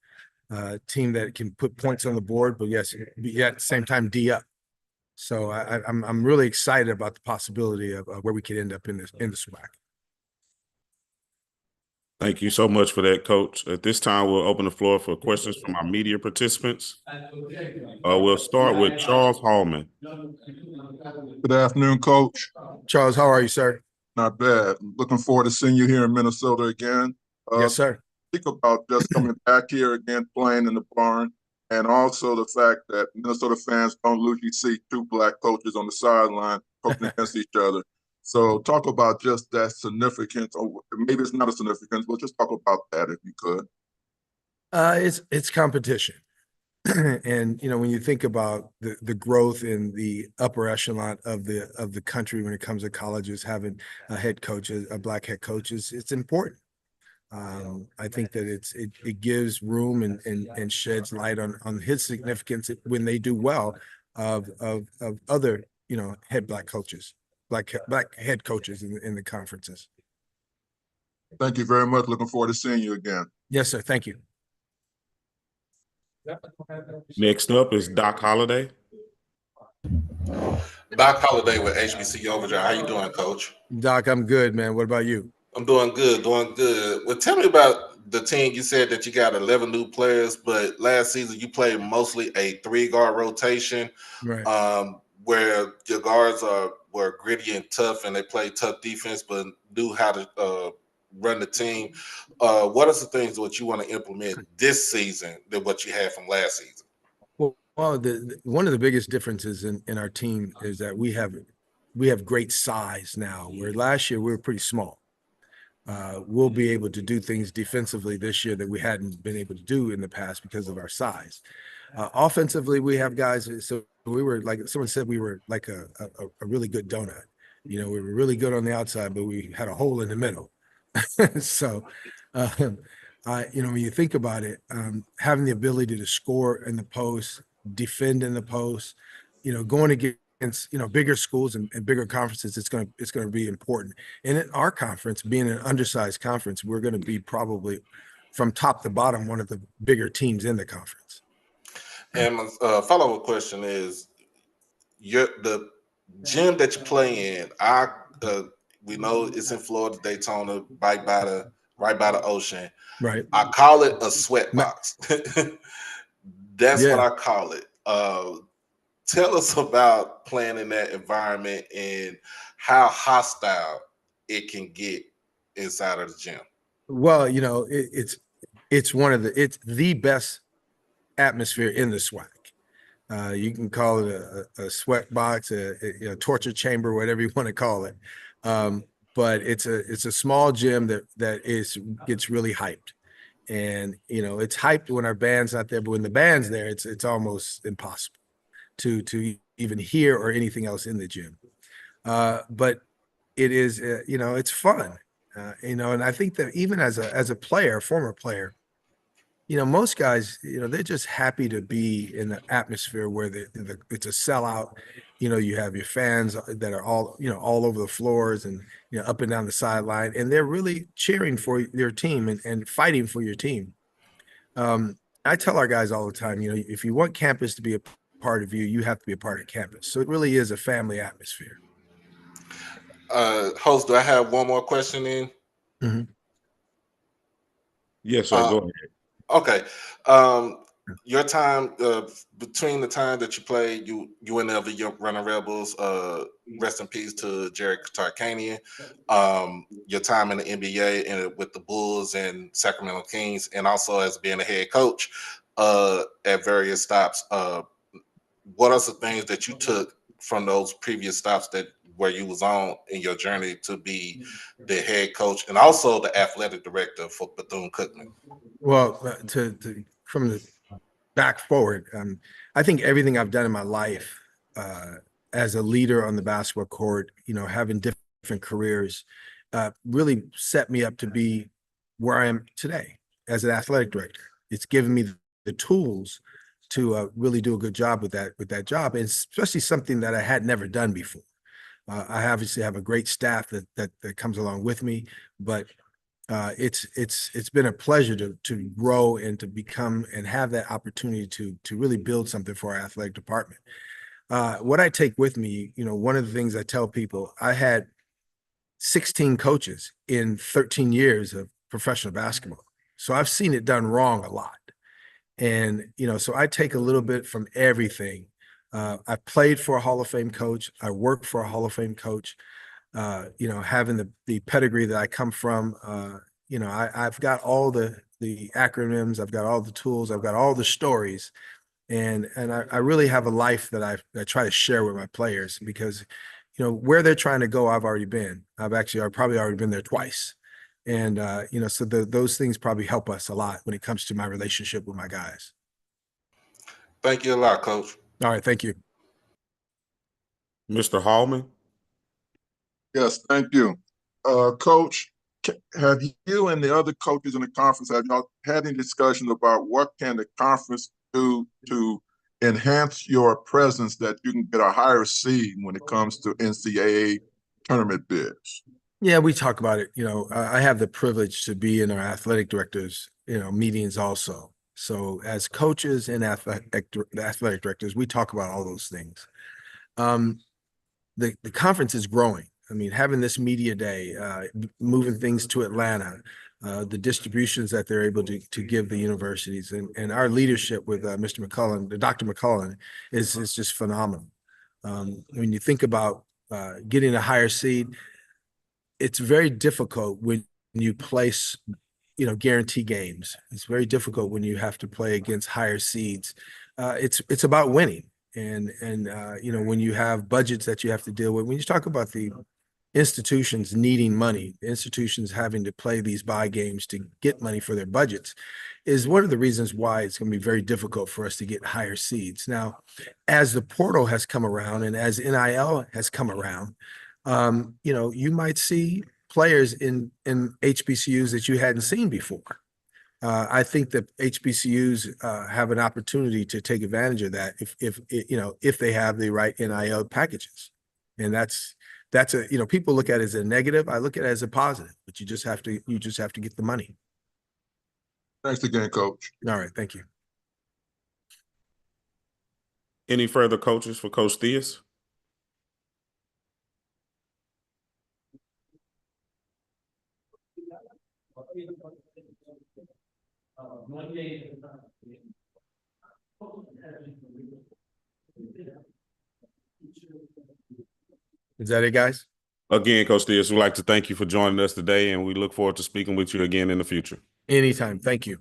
team that can put points on the board, but yet at the same time D up. So I'm really excited about the possibility of where we could end up in the SWAC. Thank you so much for that, coach. At this time, we'll open the floor for questions from our media participants. We'll start with Charles Hallman. Good afternoon, Coach. Charles, how are you, sir? Not bad. Looking forward to seeing you here in Minnesota again. Yes, sir. Think about just coming back here again, playing in the barn, and also the fact that Minnesota fans don't usually see two black coaches on the sideline coaching against each other. So talk about just that significance, or maybe it's not a significance, but just talk about that if you could. It's competition. And when you think about the growth in the upper echelon of the country when it comes to colleges, having a black head coach it's important. I think that it gives room and sheds light on his significance when they do well of other head black coaches, black head coaches in the conferences. Thank you very much. Looking forward to seeing you again. Yes, sir. Thank you. Next up is Doc Holliday. Doc Holliday with HBC Overdrive. How you doing, Coach? Doc, I'm good, man. What about you? I'm doing good, doing good. Well, tell me about the team. You said that you got 11 new players, but last season you played mostly a 3-guard rotation, right? Where your guards were gritty and tough, and they play tough defense, but knew how to run the team. What are some things that you want to implement this season than what you had from last season? Well, one of the biggest differences in our team is that we have great size now, where last year we were pretty small. We'll be able to do things defensively this year that we hadn't been able to do in the past because of our size. Offensively, we have guys. So we were like someone said, we were like a really good donut. We were really good on the outside, but we had a hole in the middle. So, when you think about it, having the ability to score in the post, defend in the post, going against bigger schools and bigger conferences, it's going to be important. And in our conference, being an undersized conference, we're going to be probably from top to bottom one of the bigger teams in the conference. And my follow-up question is, the gym that you play in, we know it's in Florida, Daytona, right by the ocean. Right. I call it a sweat box. That's what I call it. Tell us about playing in that environment and how hostile it can get inside of the gym. Well, it's the best atmosphere in the SWAC. You can call it a sweat box, a torture chamber, whatever you want to call it. But it's a small gym that gets really hyped. And it's hyped when our band's not there, but when the band's there, it's almost impossible to even hear or anything else in the gym. But it is it's fun. And I think that even as a player, former player, most guys, they're just happy to be in the atmosphere where it's a sellout. You have your fans that are all over the floors and up and down the sideline, and they're really cheering for their team and fighting for your team. I tell our guys all the time, if you want campus to be a part of you, you have to be a part of campus. So it really is a family atmosphere. Host, do I have one more question in? Mm-hmm. Yes, sir. Go ahead. Okay. Your time between the time that you played, UNLV, your running Rebels, rest in peace to Jerry Tarkanian. Your time in the NBA and with the Bulls and Sacramento Kings, and also as being a head coach at various stops. What are some things that you took from those previous stops where you was on in your journey to be the head coach and also the athletic director for Bethune-Cookman? Well, from the back forward, I think everything I've done in my life as a leader on the basketball court, having different careers, really set me up to be where I am today as an athletic director. It's given me the tools to really do a good job with that job, and especially something that I had never done before. I obviously have a great staff that comes along with me, but it's been a pleasure to grow and to become and have that opportunity to really build something for our athletic department. What I take with me, one of the things I tell people, I had 16 coaches in 13 years of professional basketball. So I've seen it done wrong a lot. And, so I take a little bit from everything. I played for a Hall of Fame coach. I worked for a Hall of Fame coach. Having the pedigree that I come from, I've got all the acronyms, I've got all the tools, I've got all the stories. And I really have a life that I try to share with my players because, where they're trying to go, I've already been. I've probably already been there twice. And, so those things probably help us a lot when it comes to my relationship with my guys. Thank you a lot, Coach. All right. Thank you. Mr. Hallman? Yes, thank you. Coach, have you and the other coaches in the conference, have y'all had any discussion about what can the conference do to enhance your presence that you can get a higher seed when it comes to NCAA tournament bids? Yeah, we talk about it. I have the privilege to be in our athletic directors, meetings also. So as coaches and athletic directors, we talk about all those things. The conference is growing. I mean, having this media day, moving things to Atlanta, the distributions that they're able to give the universities, and our leadership with Mr. McCullen, Dr. McCullen, is just phenomenal. When you think about getting a higher seed, it's very difficult when you place, guarantee games. It's very difficult when you have to play against higher seeds. It's about winning, and when you have budgets that you have to deal with. When you talk about the institutions needing money, institutions having to play these buy games to get money for their budgets, is one of the reasons why it's going to be very difficult for us to get higher seeds. Now, as the portal has come around and as NIL has come around, you might see players in HBCUs that you hadn't seen before. I think that HBCUs have an opportunity to take advantage of that if they have the right NIL packages, and that's people look at it as a negative. I look at it as a positive, but you just have to get the money. Thanks again, Coach. All right, thank you. Any further coaches for Coach Theus? Is that it, guys? Again, Coach Theus, we'd like to thank you for joining us today, and we look forward to speaking with you again in the future. Anytime. Thank you.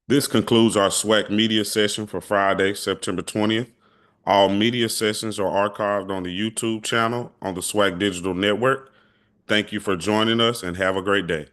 This concludes our SWAC media session for Friday, September 20th. All media sessions are archived on the YouTube channel on the SWAC Digital Network. Thank you for joining us and have a great day.